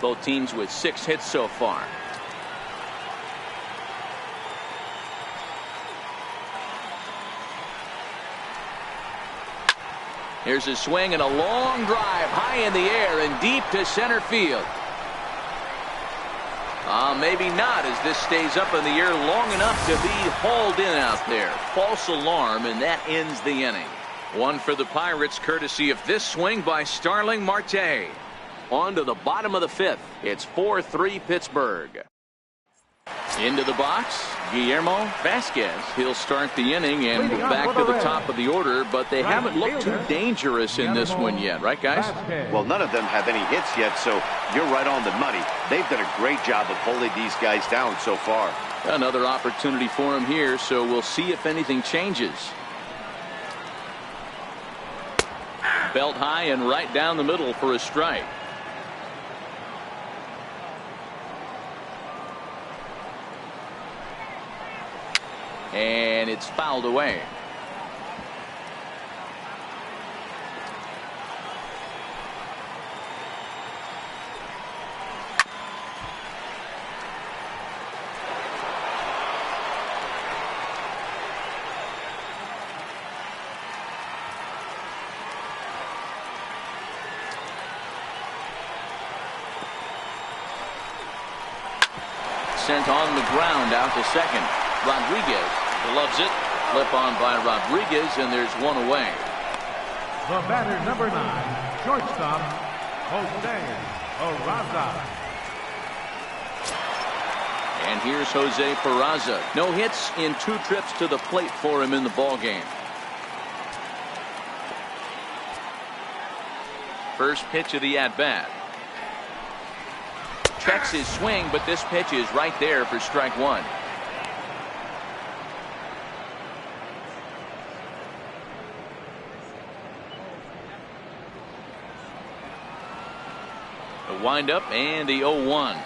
[SPEAKER 1] Both teams with 6 hits so far. Here's a swing and a long drive high in the air and deep to center field. Maybe not, as this stays up in the air long enough to be hauled in out there. False alarm, and that ends the inning. One for the Pirates, courtesy of this swing by Starling Marte. On to the bottom of the 5th. It's 4-3 Pittsburgh. Into the box, Guillermo Vasquez. He'll start the inning and move back to the top of the order, but they haven't looked too dangerous in this one yet, right, guys?
[SPEAKER 2] Well, none of them have any hits yet, so you're right on the money. They've done a great job of holding these guys down so far.
[SPEAKER 1] Another opportunity for him here, so we'll see if anything changes. Belt high and right down the middle for a strike. And it's fouled away. sent on the ground out to second. Rodriguez loves it. Flip on by Rodriguez, and there's one away.
[SPEAKER 4] The batter, number 9, shortstop, Jose Peraza.
[SPEAKER 1] And here's Jose Peraza. No hits in 2 trips to the plate for him in the ballgame. First pitch of the at-bat. Checks his swing, but this pitch is right there for strike 1. The windup and the 0-1.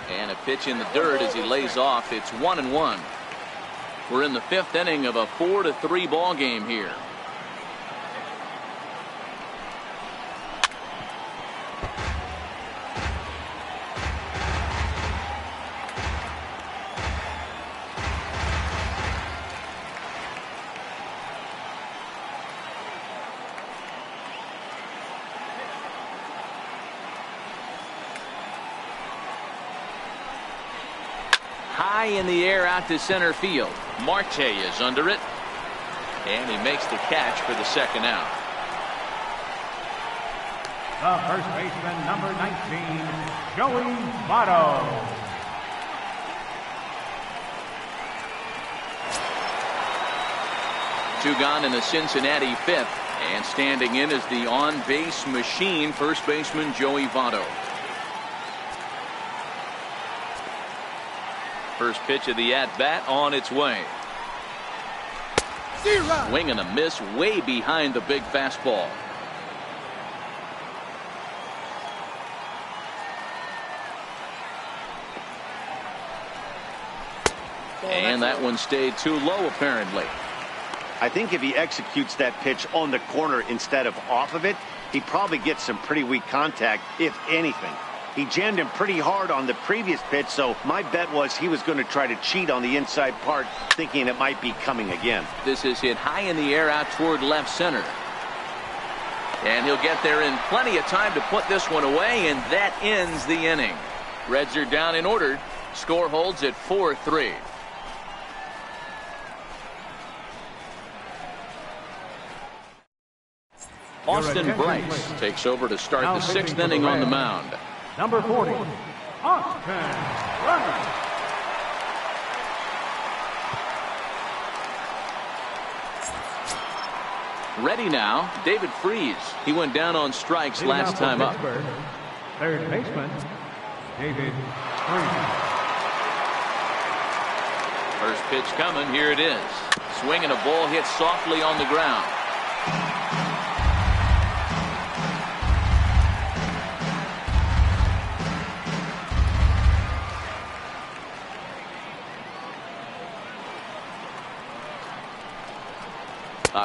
[SPEAKER 1] And a pitch in the dirt as he lays off. It's 1-1. We're in the 5th inning of a 4-3 ball game here. High in the air out to center field. Marte is under it. And he makes the catch for the second out.
[SPEAKER 4] The first baseman, number 19, Joey Votto.
[SPEAKER 1] Two gone in the Cincinnati 5th. And standing in is the on-base machine, first baseman Joey Votto. First pitch of the at-bat on its way. Swing and a miss way behind the big fastball. And that one stayed too low apparently.
[SPEAKER 2] I think if he executes that pitch on the corner instead of off of it, he probably gets some pretty weak contact, if anything. He jammed him pretty hard on the previous pitch, so my bet was he was going to try to cheat on the inside part, thinking it might be coming again.
[SPEAKER 1] This is hit high in the air out toward left center. And he'll get there in plenty of time to put this one away, and that ends the inning. Reds are down in order. Score holds at 4-3. Austin Brice takes over to start the 6th inning on the mound.
[SPEAKER 4] Number 40, Austin Brice.
[SPEAKER 1] Ready now, David Freese. He went down on strikes last time up.
[SPEAKER 4] Third baseman, David Freese.
[SPEAKER 1] First pitch coming. Here it is. Swing and a ball hit softly on the ground.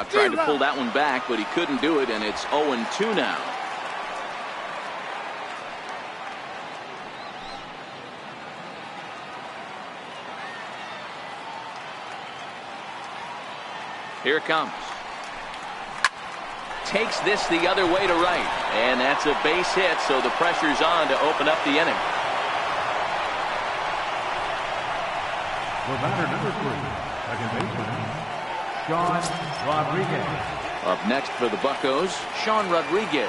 [SPEAKER 1] Tried to pull that one back, but he couldn't do it, and it's 0-2 now. Here it comes. Takes this the other way to right, and that's a base hit, so the pressure's on to open up the inning.
[SPEAKER 4] The batter, number 3, second baseman, Sean Rodriguez.
[SPEAKER 1] Up next for the Buccos, Sean Rodriguez.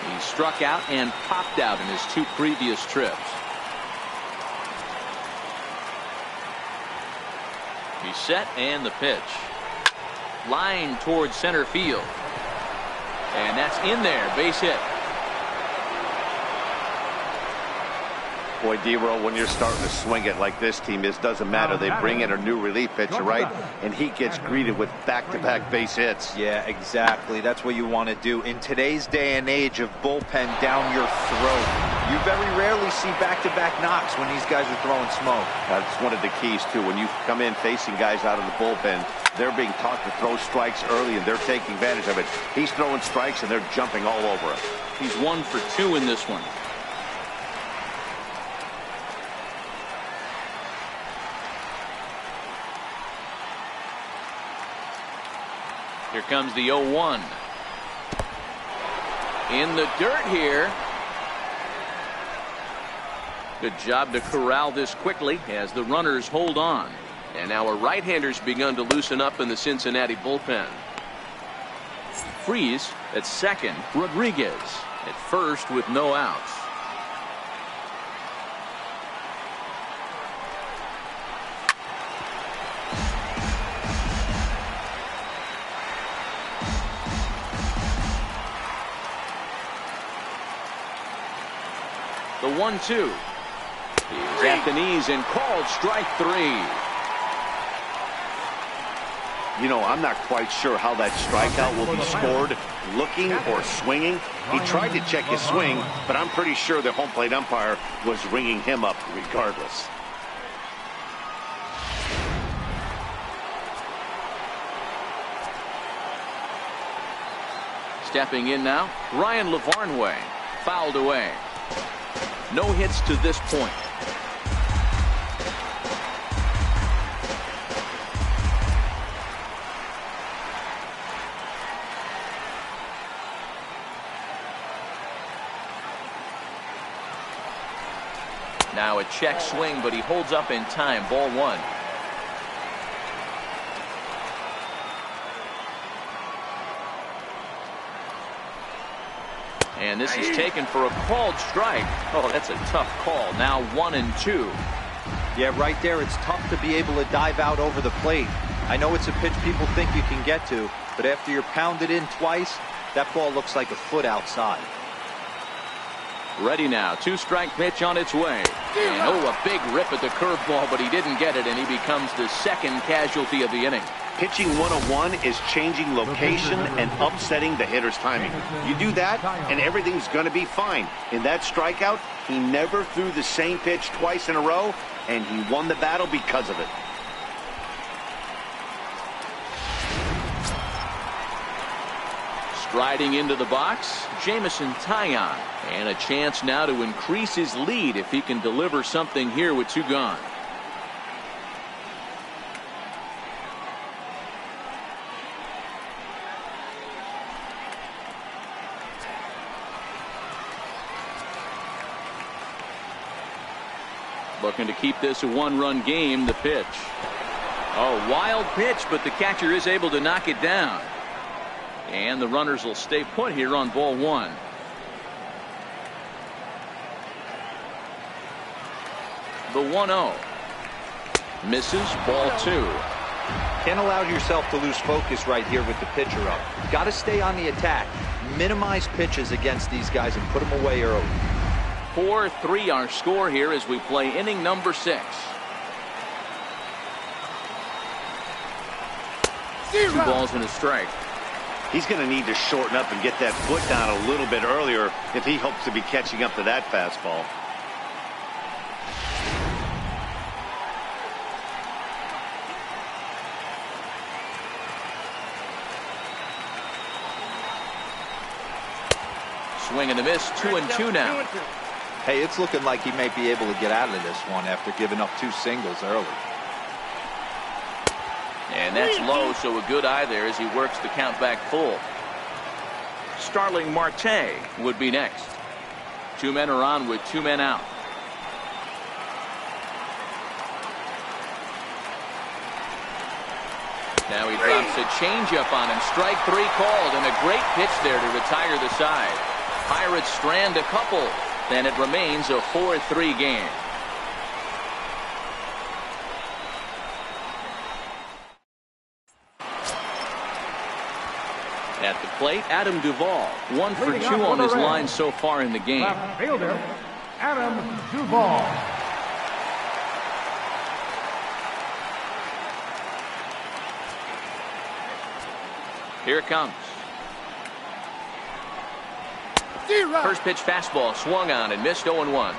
[SPEAKER 1] He struck out and popped out in his 2 previous trips. He's set, and the pitch. Line towards center field. And that's in there, base hit.
[SPEAKER 2] Boy, D-Roll, when you're starting to swing it like this team is, doesn't matter. They bring in a new relief pitcher, right? And he gets greeted with back-to-back base hits.
[SPEAKER 3] Yeah, exactly. That's what you want to do. In today's day and age of bullpen down your throat, you very rarely see back-to-back knocks when these guys are throwing smoke.
[SPEAKER 2] That's one of the keys, too. When you come in facing guys out of the bullpen, they're being taught to throw strikes early, and they're taking advantage of it. He's throwing strikes, and they're jumping all over him.
[SPEAKER 1] He's 1 for 2 in this one. Here comes the 0-1. In the dirt here. Good job to corral this quickly as the runners hold on. And now a right-hander's begun to loosen up in the Cincinnati bullpen. Freeze at second. Rodriguez at first with no outs. The 1-2. He's at the knees and called strike 3.
[SPEAKER 2] You know, I'm not quite sure how that strikeout will be scored, looking or swinging. He tried to check his swing, but I'm pretty sure the home plate umpire was ringing him up regardless.
[SPEAKER 1] Stepping in now, Ryan Lavarnway. Fouled away. No hits to this point. Now a check swing, but he holds up in time. Ball 1. And this is taken for a called strike. Oh, that's a tough call. Now 1-2.
[SPEAKER 3] Yeah, right there, it's tough to be able to dive out over the plate. I know it's a pitch people think you can get to, but after you're pounded in twice, that ball looks like a foot outside.
[SPEAKER 1] Ready now. 2-strike pitch on its way. And a big rip at the curveball, but he didn't get it, and he becomes the second casualty of the inning.
[SPEAKER 2] Pitching 101 is changing location and upsetting the hitter's timing. You do that, and everything's going to be fine. In that strikeout, he never threw the same pitch twice in a row, and he won the battle because of it.
[SPEAKER 1] Striding into the box, Jameson Taillon. And a chance now to increase his lead if he can deliver something here with 2 gone. Looking to keep this a 1-run game. The pitch. Oh, wild pitch, but the catcher is able to knock it down. And the runners will stay put here on ball 1. The 1-0. Misses. Ball 2.
[SPEAKER 3] Can't allow yourself to lose focus right here with the pitcher up. Got to stay on the attack. Minimize pitches against these guys and put them away early.
[SPEAKER 1] 4-3 our score here as we play inning number 6. 2 balls and a strike.
[SPEAKER 2] He's going to need to shorten up and get that foot down a little bit earlier if he hopes to be catching up to that fastball.
[SPEAKER 1] Swing and a miss. 2-2 now.
[SPEAKER 3] Hey, it's looking like he may be able to get out of this one after giving up 2 singles early.
[SPEAKER 1] And that's low, so a good eye there as he works the count back full. Starling Marte would be next. 2 men are on with 2 men out. Now he drops a changeup on him. Strike 3 called, and a great pitch there to retire the side. Pirates strand a couple, then it remains a 4-3 game. At the plate, Adam Duvall. 1 for 2 on his line so far in the game.
[SPEAKER 4] Left fielder, Adam Duvall.
[SPEAKER 1] Here it comes. First pitch fastball swung on and missed. 0-1.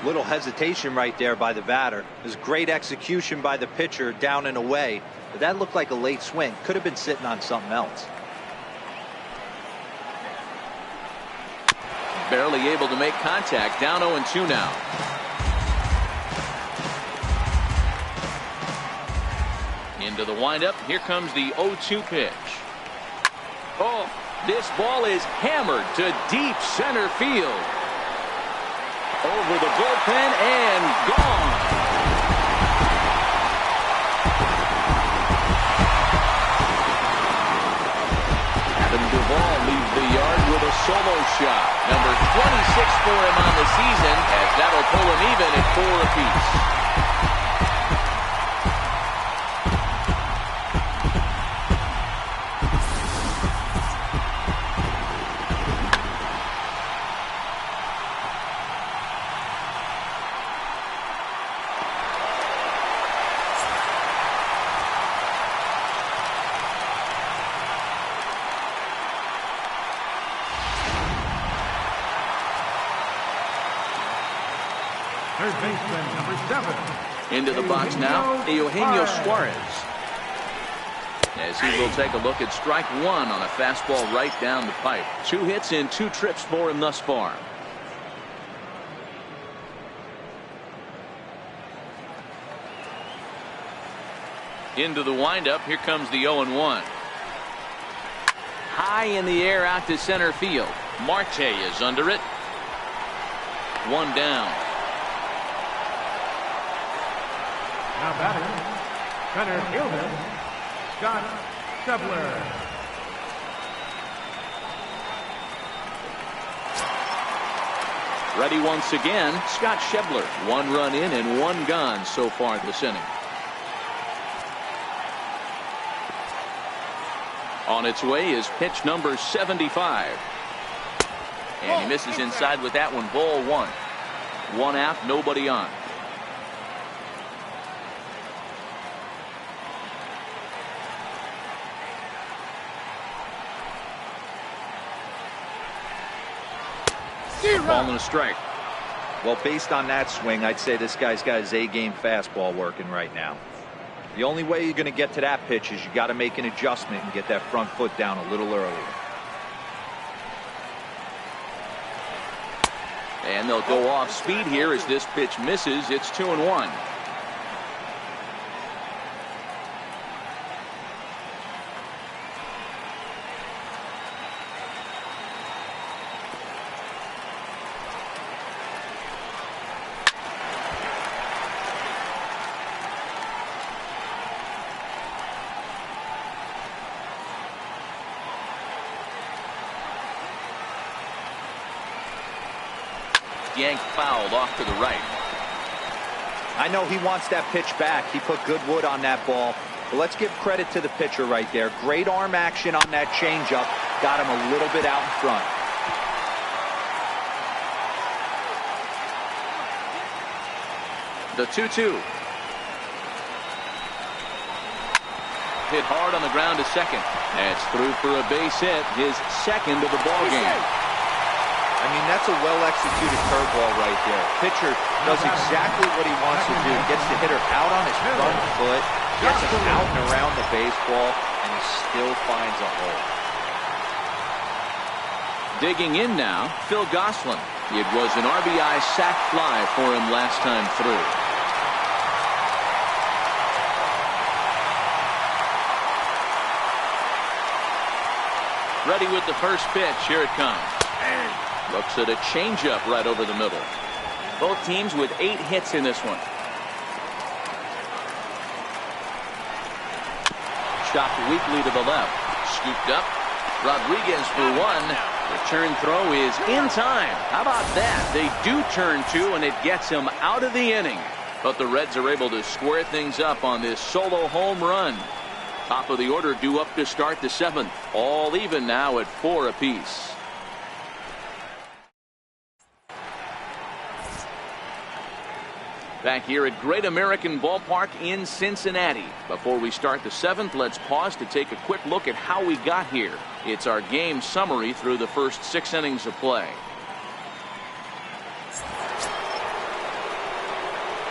[SPEAKER 3] Little hesitation right there by the batter. It was great execution by the pitcher down and away, but that looked like a late swing. Could have been sitting on something else.
[SPEAKER 1] Barely able to make contact. Down 0-2 now. Into the windup. Here comes the 0-2 pitch. Oh, this ball is hammered to deep center field. Over the bullpen and gone. Adam Duvall leaves the yard with a solo shot. Number 26 for him on the season, as that'll pull him even at 4 apiece.
[SPEAKER 4] Third baseman, number 7.
[SPEAKER 1] Into the box now, Eugenio Suarez. As he will take a look at strike 1 on a fastball right down the pipe. 2 hits in 2 trips for him thus far. Into the windup, here comes the 0-1. High in the air out to center field. Marte is under it. 1 down.
[SPEAKER 4] Now batting, center fielder, Scott Schebler.
[SPEAKER 1] Ready once again, Scott Schebler. 1 run in and 1 gone so far this inning. On its way is pitch number 75. And he misses inside with that one. Ball 1. 1 out, nobody on. Ball and a strike.
[SPEAKER 3] Well, based on that swing, I'd say this guy's got his A-game fastball working right now. The only way you're going to get to that pitch is you got to make an adjustment and get that front foot down a little earlier.
[SPEAKER 1] And they'll go off speed here as this pitch misses. It's 2-1. Yanked fouled off to the right.
[SPEAKER 3] I know he wants that pitch back. He put good wood on that ball. But let's give credit to the pitcher right there. Great arm action on that changeup. Got him a little bit out in front.
[SPEAKER 1] The 2-2. Hit hard on the ground to second. That's through for a base hit. His second of the ball game.
[SPEAKER 3] I mean, that's a well-executed curveball right there. Pitcher does exactly what he wants to do. Gets the hitter out on his front foot, gets him out and around the baseball, and he still finds a hole.
[SPEAKER 1] Digging in now, Phil Gosselin. It was an RBI sac fly for him last time through. Ready with the first pitch. Here it comes. Looks at a changeup right over the middle. Both teams with 8 hits in this one. Chopped weakly to the left. Scooped up. Rodriguez for 1. Return throw is in time. How about that? They do turn 2, and it gets him out of the inning. But the Reds are able to square things up on this solo home run. Top of the order due up to start the 7th. All even now at 4 apiece. Back here at Great American Ballpark in Cincinnati. Before we start the 7th, let's pause to take a quick look at how we got here. It's our game summary through the first 6 innings of play.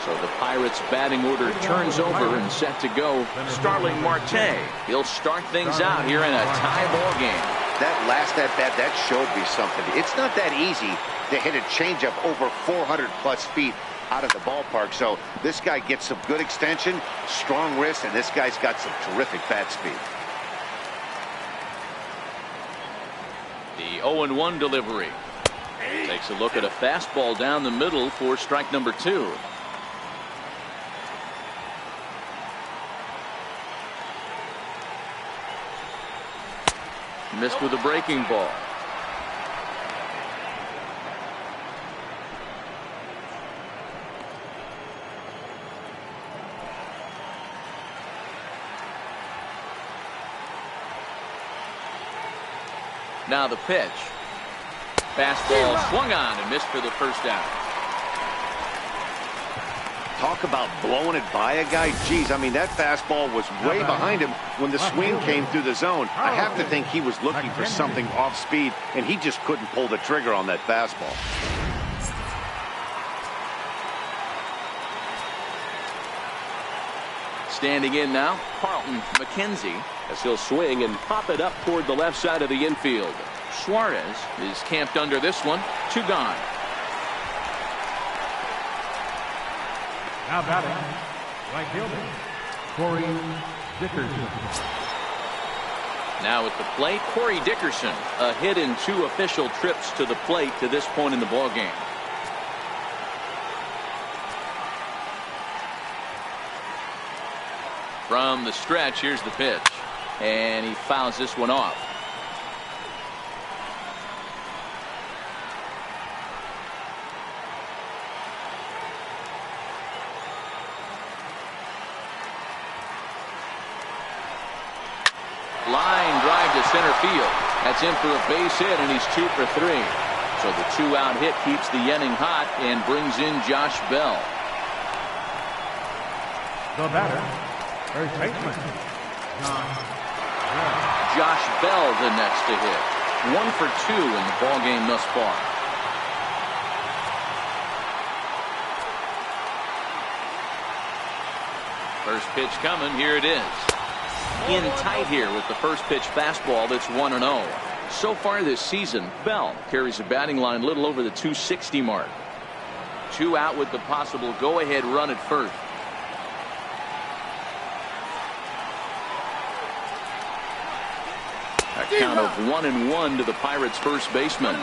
[SPEAKER 1] So the Pirates batting order turns over and set to go. Starling Marte. He'll start things out here in a tie ball game.
[SPEAKER 5] That last at bat, that showed me something. It's not that easy to hit a changeup over 400 plus feet out of the ballpark. So this guy gets some good extension, strong wrist, and this guy's got some terrific bat speed.
[SPEAKER 1] The 0-1 delivery. Takes a look at a fastball down the middle for strike number 2. Missed with a breaking ball. Now the pitch. Fastball swung on and missed for the first out.
[SPEAKER 2] Talk about blowing it by a guy. Geez, I mean, that fastball was way behind him when the swing came through the zone. I have to think he was looking for something off speed, and he just couldn't pull the trigger on that fastball.
[SPEAKER 1] Standing in now, Carlton McKenzie, as he'll swing and pop it up toward the left side of the infield. Suarez is camped under this one. 2 gone.
[SPEAKER 4] Now batting, right fielder, Corey Dickerson.
[SPEAKER 1] Now at the plate, Corey Dickerson, a hit in 2 official trips to the plate to this point in the ballgame. From the stretch, here's the pitch, and he fouls this one off. Line drive to center field. That's in for a base hit, and he's 2 for 3. So the 2-out hit keeps the inning hot and brings in Josh Bell.
[SPEAKER 4] The batter, first baseman,
[SPEAKER 1] Josh Bell the next to hit. 1 for 2 in the ballgame thus far. First pitch coming. Here it is. In tight here with the first pitch fastball that's 1-0. So far this season, Bell carries a batting line little over the 260 mark. 2 out with the possible go-ahead run at first. A count of 1-1 to the Pirates' first baseman.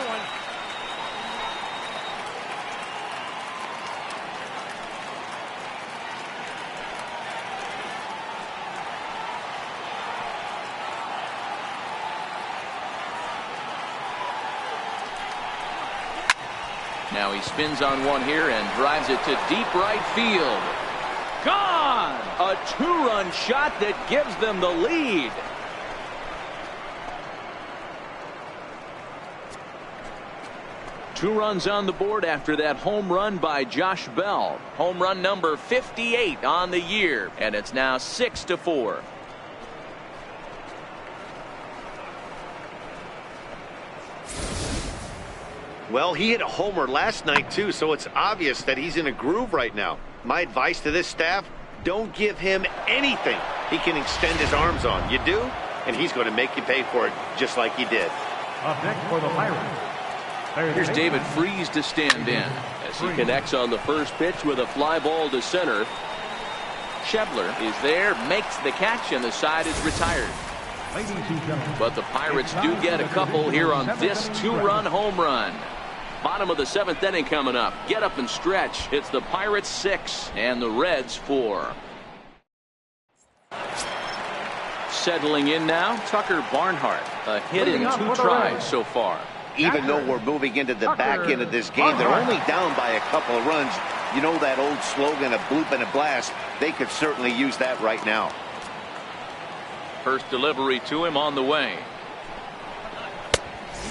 [SPEAKER 1] Now he spins on one here and drives it to deep right field. Gone! A 2-run shot that gives them the lead. Two runs on the board after that home run by Josh Bell. Home run number 58 on the year, and it's now 6-4.
[SPEAKER 2] Well, he hit a homer last night, too, so it's obvious that he's in a groove right now. My advice to this staff, don't give him anything he can extend his arms on. You do, and he's going to make you pay for it just like he did.
[SPEAKER 4] up next for the Pirates.
[SPEAKER 1] Here's David Freese to stand in as he connects on the first pitch with a fly ball to center. Schebler is there, makes the catch, and the side is retired. But the Pirates do get a couple here on this two-run home run. Bottom of the seventh inning coming up. Get up and stretch. It's the Pirates 6 and the Reds 4. Settling in now, Tucker Barnhart. A hit in 2 tries so far.
[SPEAKER 2] Even though we're moving into the back end of this game, they're only down by a couple of runs. You know that old slogan, a bloop and a blast. They could certainly use that right now.
[SPEAKER 1] First delivery to him on the way.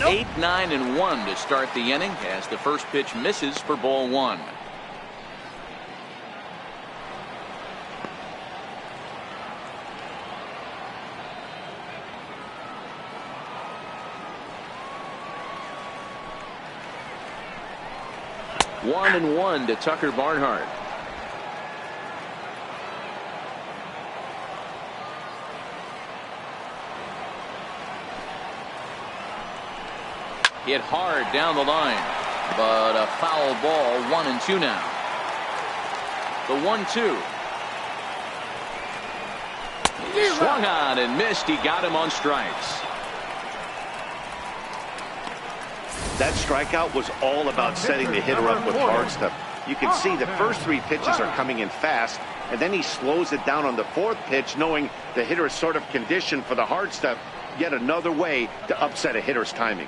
[SPEAKER 1] 8, 9, and 1 to start the inning as the first pitch misses for ball 1. One and 1 to Tucker Barnhart. Hit hard down the line, but a foul ball. 1 and 2 now. The 1-2. Swung on and missed. He got him on strikes.
[SPEAKER 2] That strikeout was all about setting the hitter up with hard stuff. You can see the first 3 pitches are coming in fast, and then he slows it down on the 4th pitch, knowing the hitter is sort of conditioned for the hard stuff. Yet another way to upset a hitter's timing.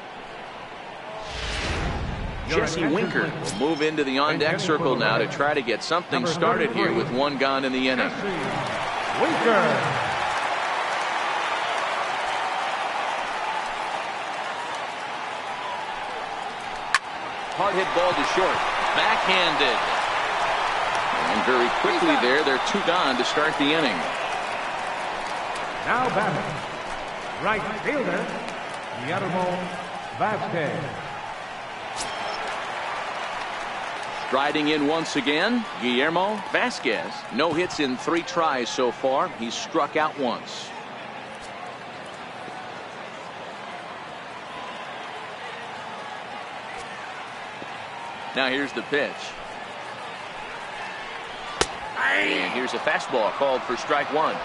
[SPEAKER 1] Jesse Winker will move into the on-deck circle now to try to get something started here with 1 gone in the inning.
[SPEAKER 4] Winker.
[SPEAKER 1] Hard hit ball to short. Backhanded. And very quickly there, they're 2 gone to start the inning.
[SPEAKER 4] Now batting, right fielder, Guillermo Vasquez.
[SPEAKER 1] Striding in once again, Guillermo Vasquez. No hits in 3 tries so far. He's struck out once. Now here's the pitch. And here's a fastball called for strike 1.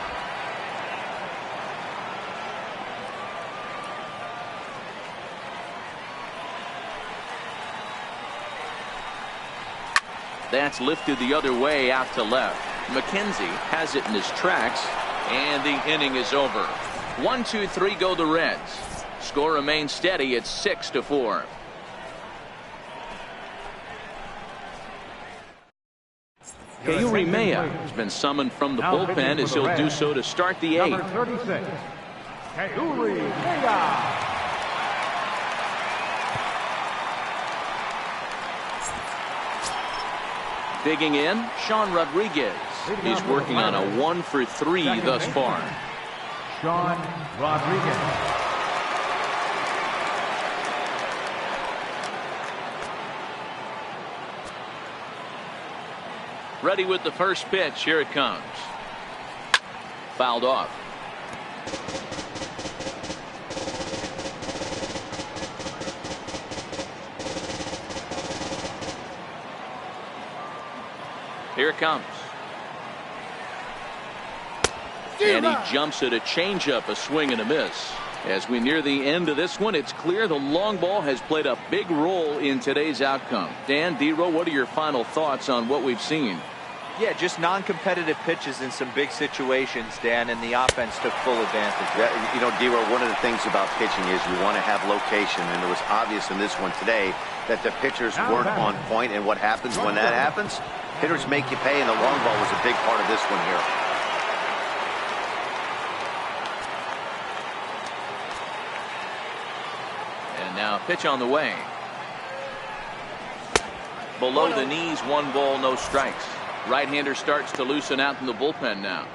[SPEAKER 1] That's lifted the other way out to left. McKenzie has it in his tracks, and the inning is over. 1, 2, 3 go the Reds. Score remains steady at 6-4. Keuri Mea has been summoned from the bullpen as he'll do so to start the 8th.
[SPEAKER 4] Number 36, Keuri Mea.
[SPEAKER 1] Digging in, Sean Rodriguez. He's working on a 1 for 3 thus far.
[SPEAKER 4] Sean Rodriguez.
[SPEAKER 1] Ready with the first pitch. Here it comes. Fouled off. Here it comes. And he jumps at a changeup, a swing and a miss. As we near the end of this one, it's clear the long ball has played a big role in today's outcome. Dan, D-Row, what are your final thoughts on what we've seen?
[SPEAKER 3] Yeah, just non-competitive pitches in some big situations, Dan, and the offense took full advantage.
[SPEAKER 2] Yeah, you know, D-Row, one of the things about pitching is you want to have location, and it was obvious in this one today that the pitchers weren't on point, and what happens when that happens? Hitters make you pay, and the long ball was a big part of this one here.
[SPEAKER 1] And now pitch on the way. Below the knees, 1 ball, no strikes. Right-hander starts to loosen out in the bullpen now.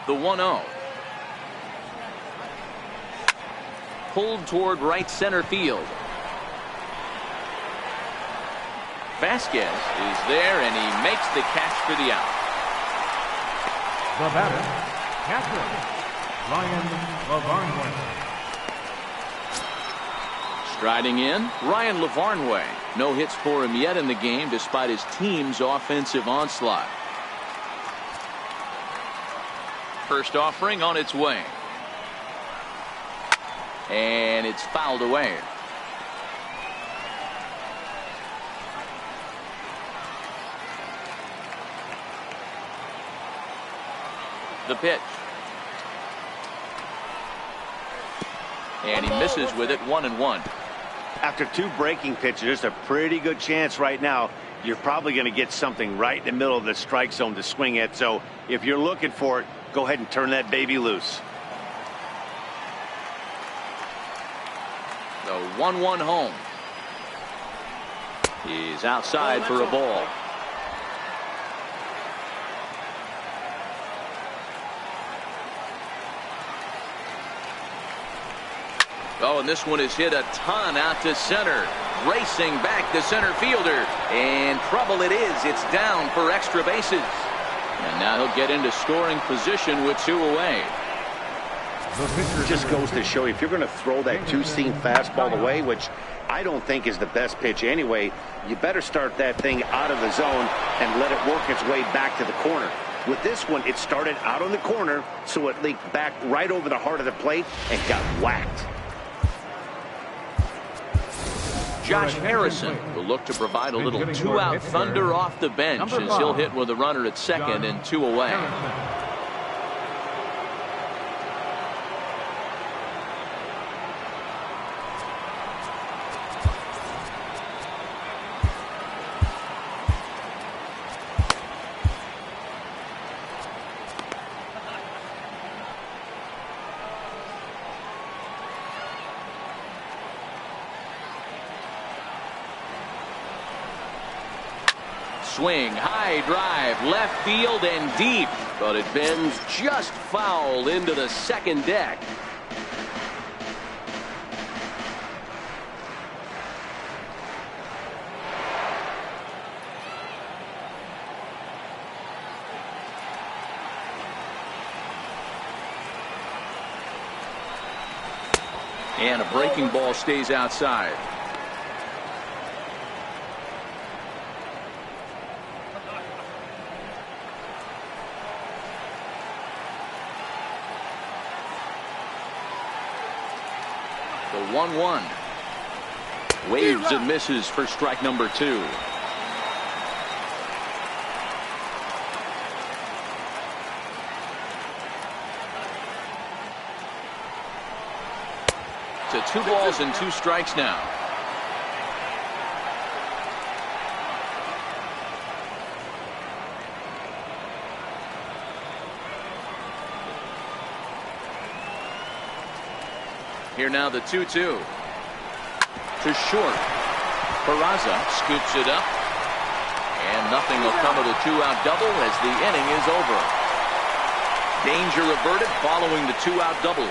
[SPEAKER 1] The 1-0. Pulled toward right center field. Vasquez is there, and he makes the catch for the out.
[SPEAKER 4] The batter, catcher, Ryan Lavarnway.
[SPEAKER 1] Striding in, Ryan Lavarnway. No hits for him yet in the game despite his team's offensive onslaught. First offering on its way. And it's fouled away. The pitch. And he misses with it, 1-1.
[SPEAKER 2] After 2 breaking pitches, there's a pretty good chance right now you're probably going to get something right in the middle of the strike zone to swing at. So if you're looking for it, go ahead and turn that baby loose.
[SPEAKER 1] The 1-1 home. He's outside for a ball. Oh, and this one is hit a ton out to center. Racing back the center fielder. And trouble it is. It's down for extra bases. And now he'll get into scoring position with 2 away.
[SPEAKER 2] Just goes to show you, if you're going to throw that 2-seam fastball away, which I don't think is the best pitch anyway, you better start that thing out of the zone and let it work its way back to the corner.
[SPEAKER 5] With this one, it started out on the corner, so it linked back right over the heart of the plate and got whacked.
[SPEAKER 1] Josh Harrison will look to provide a little two-out thunder off the bench as he'll hit with a runner at second and 2 away. Swing, high drive, left field and deep, but it bends just foul into the second deck. And a breaking ball stays outside. The 1-1. Waves and misses for strike number 2. To 2 balls and 2 strikes now. Here now the 2-2. To short. Peraza scoops it up. And nothing will come of the 2-out double as the inning is over. Danger averted following the 2-out double.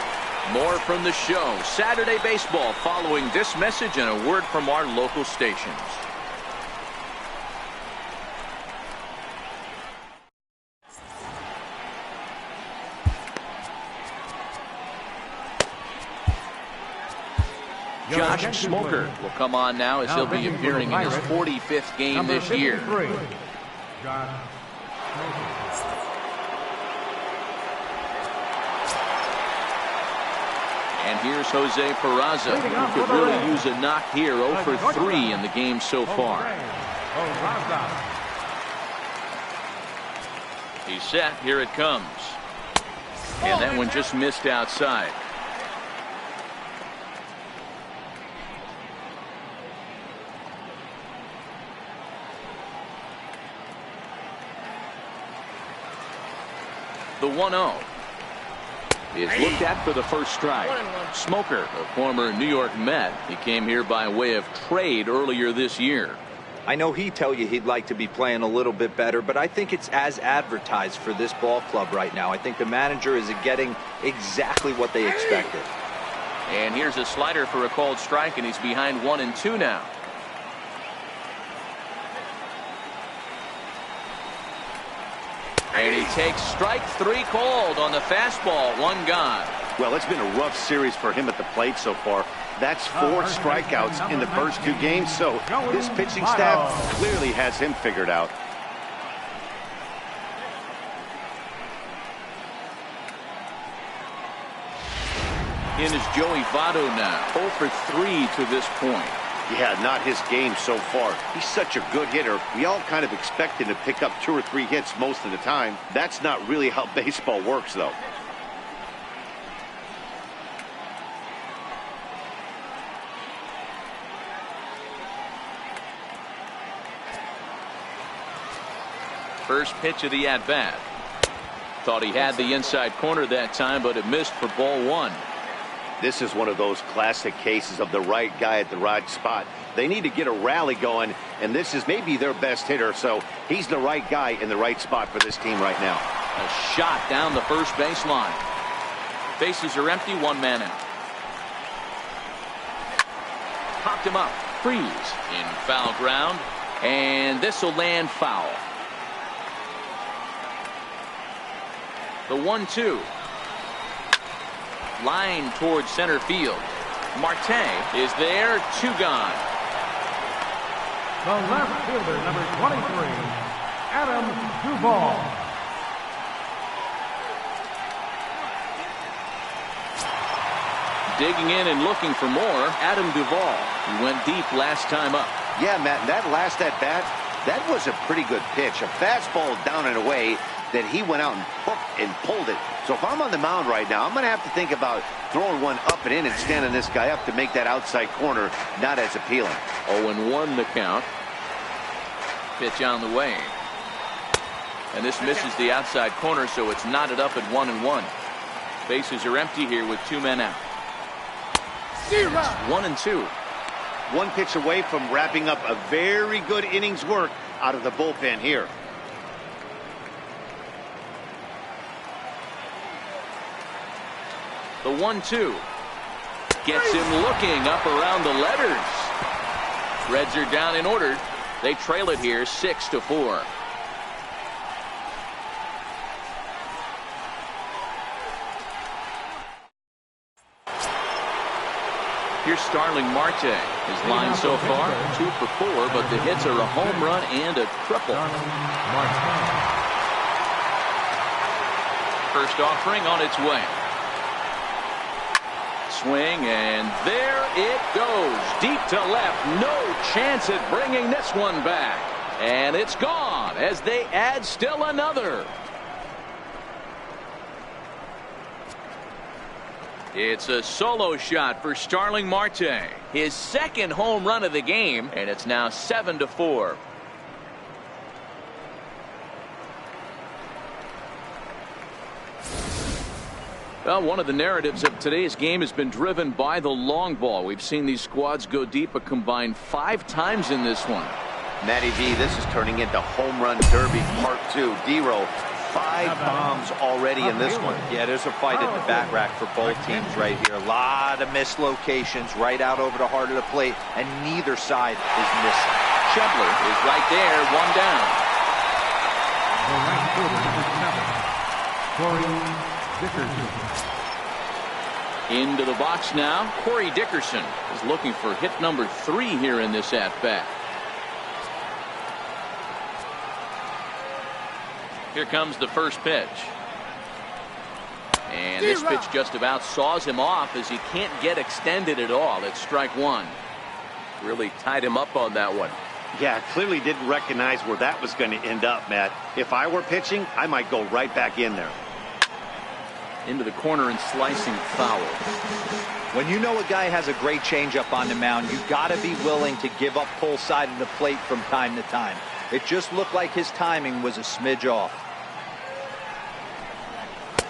[SPEAKER 1] More from the show. Saturday Baseball following this message and a word from our local stations. Josh Smoker will come on now as he'll be appearing in his 45th game this year. And here's Jose Peraza, who could really use a knock here. 0 for 3 in the game so far. He's set. Here it comes. And that one just missed outside. The 1-0 is looked at for the first strike. Smoker, a former New York Met, he came here by way of trade earlier this year.
[SPEAKER 3] I know he'd tell you he'd like to be playing a little bit better, but I think it's as advertised for this ball club right now. I think the manager is getting exactly what they expected.
[SPEAKER 1] And here's a slider for a called strike, and he's behind 1-2 now. And he takes strike 3 called on the fastball. 1 gone.
[SPEAKER 5] Well, it's been a rough series for him at the plate so far. That's 4 strikeouts in the first 2 games, so his pitching staff clearly has him figured out.
[SPEAKER 1] In is Joey Votto now. 0 for 3 to this point.
[SPEAKER 5] Yeah, not his game so far. He's such a good hitter. We all kind of expect him to pick up 2 or 3 hits most of the time. That's not really how baseball works, though.
[SPEAKER 1] First pitch of the at-bat. Thought he had the inside corner that time, but it missed for ball 1.
[SPEAKER 5] This is one of those classic cases of the right guy at the right spot. They need to get a rally going, and this is maybe their best hitter, so he's the right guy in the right spot for this team right now.
[SPEAKER 1] A shot down the first baseline. Bases are empty, 1 man out. Popped him up. Freeze in foul ground, and this will land foul. The 1-2. Line towards center field. Marte is there. 2 gone.
[SPEAKER 4] The left fielder, number 23, Adam Duvall.
[SPEAKER 1] digging in and looking for more, Adam Duvall. He went deep last time up.
[SPEAKER 5] Yeah, Matt, that last at-bat, that was a pretty good pitch. A fastball down and away that he went out and hooked and pulled it. So if I'm on the mound right now, I'm going to have to think about throwing one up and in and standing this guy up to make that outside corner not as appealing.
[SPEAKER 1] 0-1 the count. Pitch on the way. And this misses the outside corner, so it's knotted up at 1-1. Bases are empty here with 2 men out. 1-2.
[SPEAKER 5] One pitch away from wrapping up a very good innings work out of the bullpen here.
[SPEAKER 1] The 1-2 gets him looking up around the letters. Reds are down in order. They trail it here 6-4. Here's Starling Marte. His line so far 2 for 4, but the hits are a home run and a triple. First offering on its way. Swing, and there it goes. Deep to left. No chance at bringing this one back. And it's gone as they add still another. It's a solo shot for Starling Marte. His second home run of the game, and it's now 7-4. Well, one of the narratives of today's game has been driven by the long ball. We've seen these squads go deep a combined 5 times in this one.
[SPEAKER 5] Matty V, this is turning into home run derby part 2. D-Row, 5 bombs already in this one.
[SPEAKER 3] Yeah, there's a fight at the bat rack for both teams right here. A lot of mislocations right out over the heart of the plate, and neither side is missing.
[SPEAKER 1] Schebler is right there, 1 down.
[SPEAKER 4] The right fielder, number 7, Corey Dickerson.
[SPEAKER 1] Into the box now. Corey Dickerson is looking for hit number 3 here in this at-bat. Here comes the first pitch. And this pitch just about saws him off as he can't get extended at all. It's strike 1. Really tied him up on that one.
[SPEAKER 2] Yeah, clearly didn't recognize where that was going to end up, Matt. If I were pitching, I might go right back in there.
[SPEAKER 1] Into the corner and slicing foul.
[SPEAKER 3] When you know a guy has a great changeup on the mound, you got to be willing to give up pull side of the plate from time to time. It just looked like his timing was a smidge off.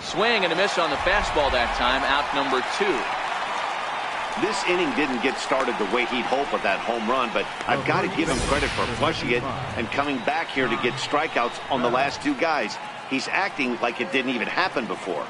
[SPEAKER 1] Swing and a miss on the fastball that time. Out number 2.
[SPEAKER 2] This inning didn't get started the way he'd hope with that home run, but I've got to give him credit for flushing it and coming back here to get strikeouts on the last 2 guys. He's acting like it didn't even happen before.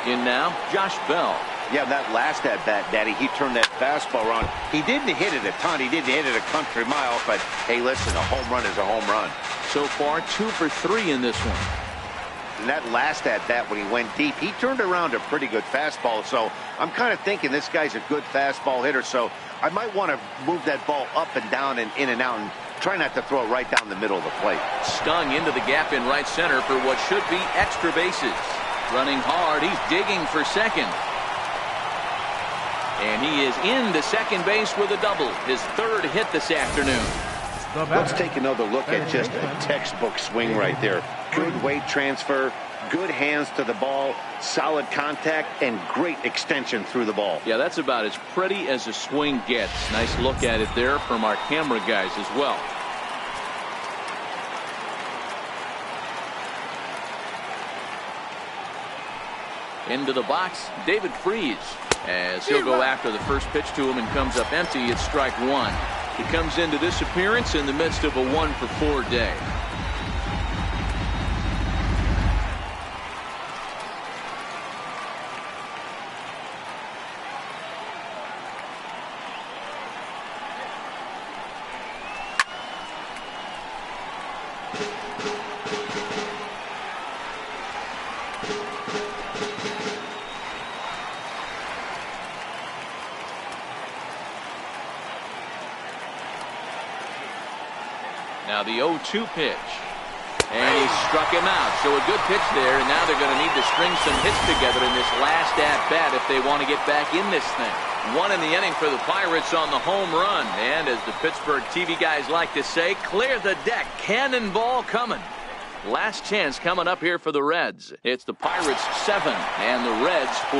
[SPEAKER 1] In now, Josh Bell.
[SPEAKER 5] Yeah, that last at-bat, Daddy, he turned that fastball around. He didn't hit it a ton. He didn't hit it a country mile, but hey, listen, a home run is a home run.
[SPEAKER 1] So far, 2 for 3 in this one.
[SPEAKER 5] And that last at-bat, when he went deep, he turned around a pretty good fastball. So I'm kind of thinking this guy's a good fastball hitter. So I might want to move that ball up and down and in and out and try not to throw it right down the middle of the plate.
[SPEAKER 1] Stung into the gap in right center for what should be extra bases. Running hard, he's digging for second. And he is into second base with a double. His 3rd hit this afternoon.
[SPEAKER 2] Let's take another look at just a textbook swing right there. Good weight transfer, good hands to the ball, solid contact, and great extension through the ball.
[SPEAKER 1] Yeah, that's about as pretty as a swing gets. Nice look at it there from our camera guys as well. Into the box, David Freese, as he'll go after the first pitch to him and comes up empty. It's strike 1. He comes into this appearance in the midst of a 1 for 4 day. Now the 0-2 pitch. And he struck him out. So a good pitch there, and now they're going to need to string some hits together in this last at-bat if they want to get back in this thing. One in the inning for the Pirates on the home run. And as the Pittsburgh TV guys like to say, clear the deck. Cannonball coming. Last chance coming up here for the Reds. It's the Pirates 7 and the Reds 4.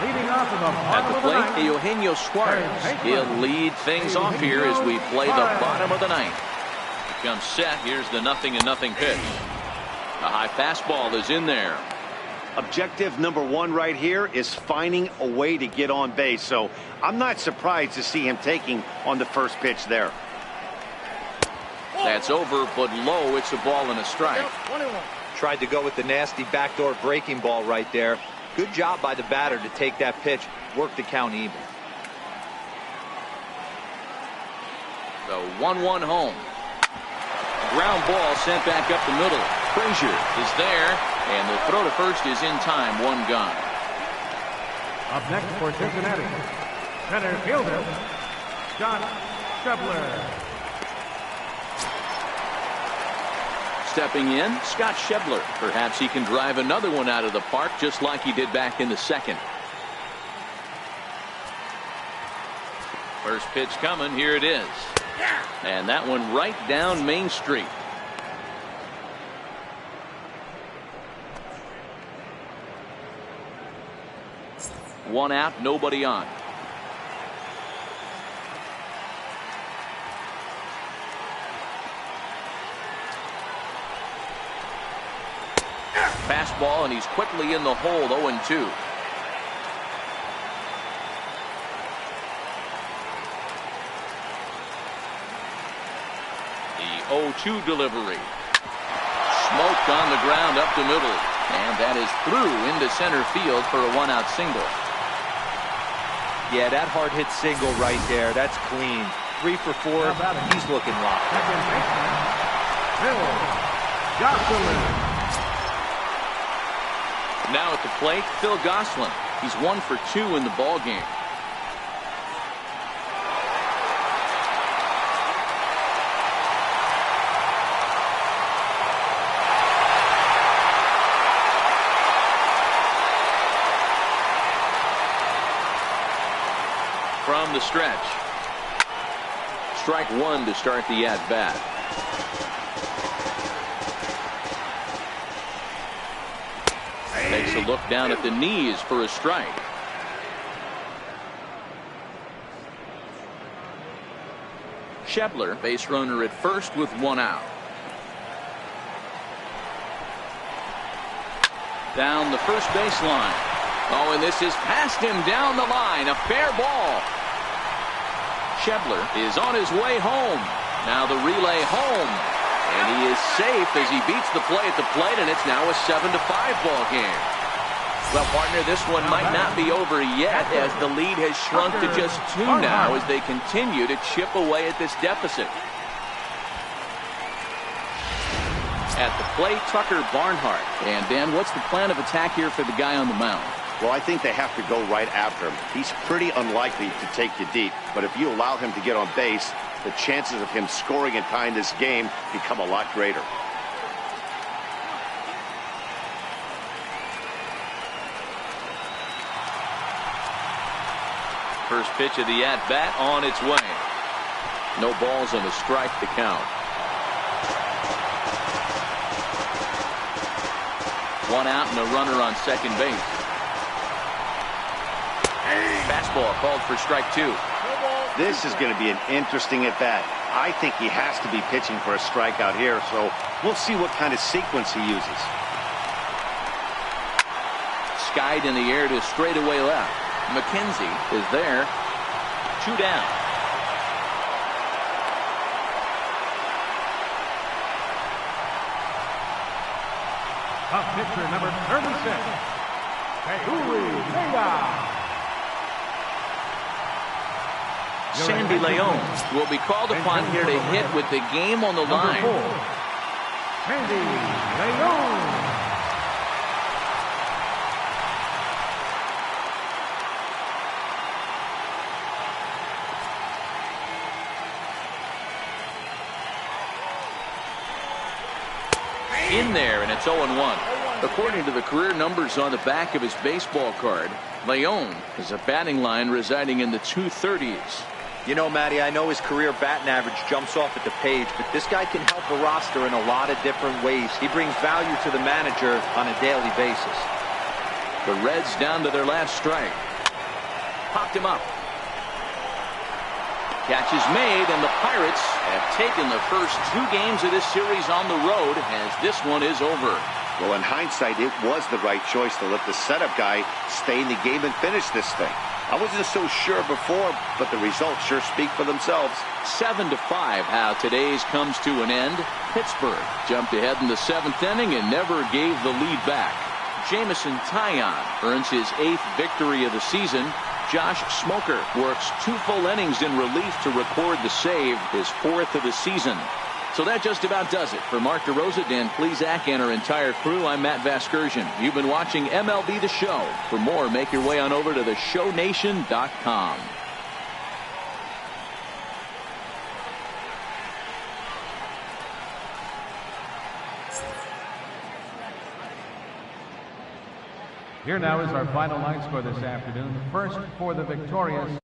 [SPEAKER 4] Leading off in the
[SPEAKER 1] At the plate, Eugenio Suarez. He'll lead things off here as we play the bottom of the ninth. Here comes set. Here's the 0-0 pitch. The high fastball is in there.
[SPEAKER 2] Objective number one right here is finding a way to get on base. So I'm not surprised to see him taking on the first pitch there.
[SPEAKER 1] That's over, but low. It's a ball and a strike.
[SPEAKER 3] Tried to go with the nasty backdoor breaking ball right there. Good job by the batter to take that pitch, work the count even.
[SPEAKER 1] The 1-1 home. Ground ball sent back up the middle. Frazier is there, and the throw to first is in time. One gone.
[SPEAKER 4] Up next for Cincinnati, center fielder, Scott Schebler.
[SPEAKER 1] Stepping in, Scott Schebler. Perhaps he can drive another one out of the park just like he did back in the second. First pitch coming. Here it is. And that one right down Main Street. One out, nobody on. Fastball, and he's quickly in the hole. 0-2. The 0-2 delivery. Smoked on the ground up the middle. And that is through into center field for a one-out single.
[SPEAKER 3] Yeah, that hard hit single right there. That's clean. 3 for 4. He's looking locked.
[SPEAKER 4] Second baseman, Phil Gosselin.
[SPEAKER 1] Now at the plate, Phil Gosselin. He's 1 for 2 in the ball game. From the stretch. Strike one to start the at-bat. Takes a look down at the knees for a strike. Schebler, base runner at first with one out. Down the first baseline. Oh, and this is past him down the line. A fair ball. Schebler is on his way home. Now the relay home. And he is safe as he beats the play at the plate, and it's now a 7-5 ball game. Well, partner, this one might not be over yet as the lead has shrunk to just 2 now as they continue to chip away at this deficit. At the plate, Tucker Barnhart. And Dan, what's the plan of attack here for the guy on the mound?
[SPEAKER 2] Well, I think they have to go right after him. He's pretty unlikely to take you deep, but if you allow him to get on base, the chances of him scoring and tying this game become a lot greater.
[SPEAKER 1] First pitch of the at-bat on its way. No balls and a strike to count. One out and a runner on second base. Fastball called for strike 2.
[SPEAKER 2] This is going to be an interesting at-bat. I think he has to be pitching for a strikeout here, so we'll see what kind of sequence he uses.
[SPEAKER 1] Skied in the air to straightaway left. McKenzie is there. 2 down.
[SPEAKER 4] Up pitcher number 36, Ke'Uli Vega.
[SPEAKER 1] Sandy Leon will be called upon here to hit with the game on the line.
[SPEAKER 4] Number 4, Sandy Leon.
[SPEAKER 1] in there, and it's 0-1. According to the career numbers on the back of his baseball card, Leon has a batting line residing in the 230s.
[SPEAKER 3] You know, Matty, I know his career batting average jumps off at the page, but this guy can help the roster in a lot of different ways. He brings value to the manager on a daily basis.
[SPEAKER 1] The Reds down to their last strike. Popped him up. Catch is made, and the Pirates have taken the first 2 games of this series on the road as this one is over.
[SPEAKER 2] Well, in hindsight, it was the right choice to let the setup guy stay in the game and finish this thing. I wasn't so sure before, but the results sure speak for themselves.
[SPEAKER 1] 7-5, how today's comes to an end. Pittsburgh jumped ahead in the 7th inning and never gave the lead back. Jameson Taillon earns his 8th victory of the season. Josh Smoker works 2 full innings in relief to record the save, his 4th of the season. So that just about does it. For Mark DeRosa, Dan Plesac, and our entire crew, I'm Matt Vasgersian. You've been watching MLB The Show. For more, make your way on over to theshownation.com.
[SPEAKER 4] Here now is our final line score this afternoon. First for the victorious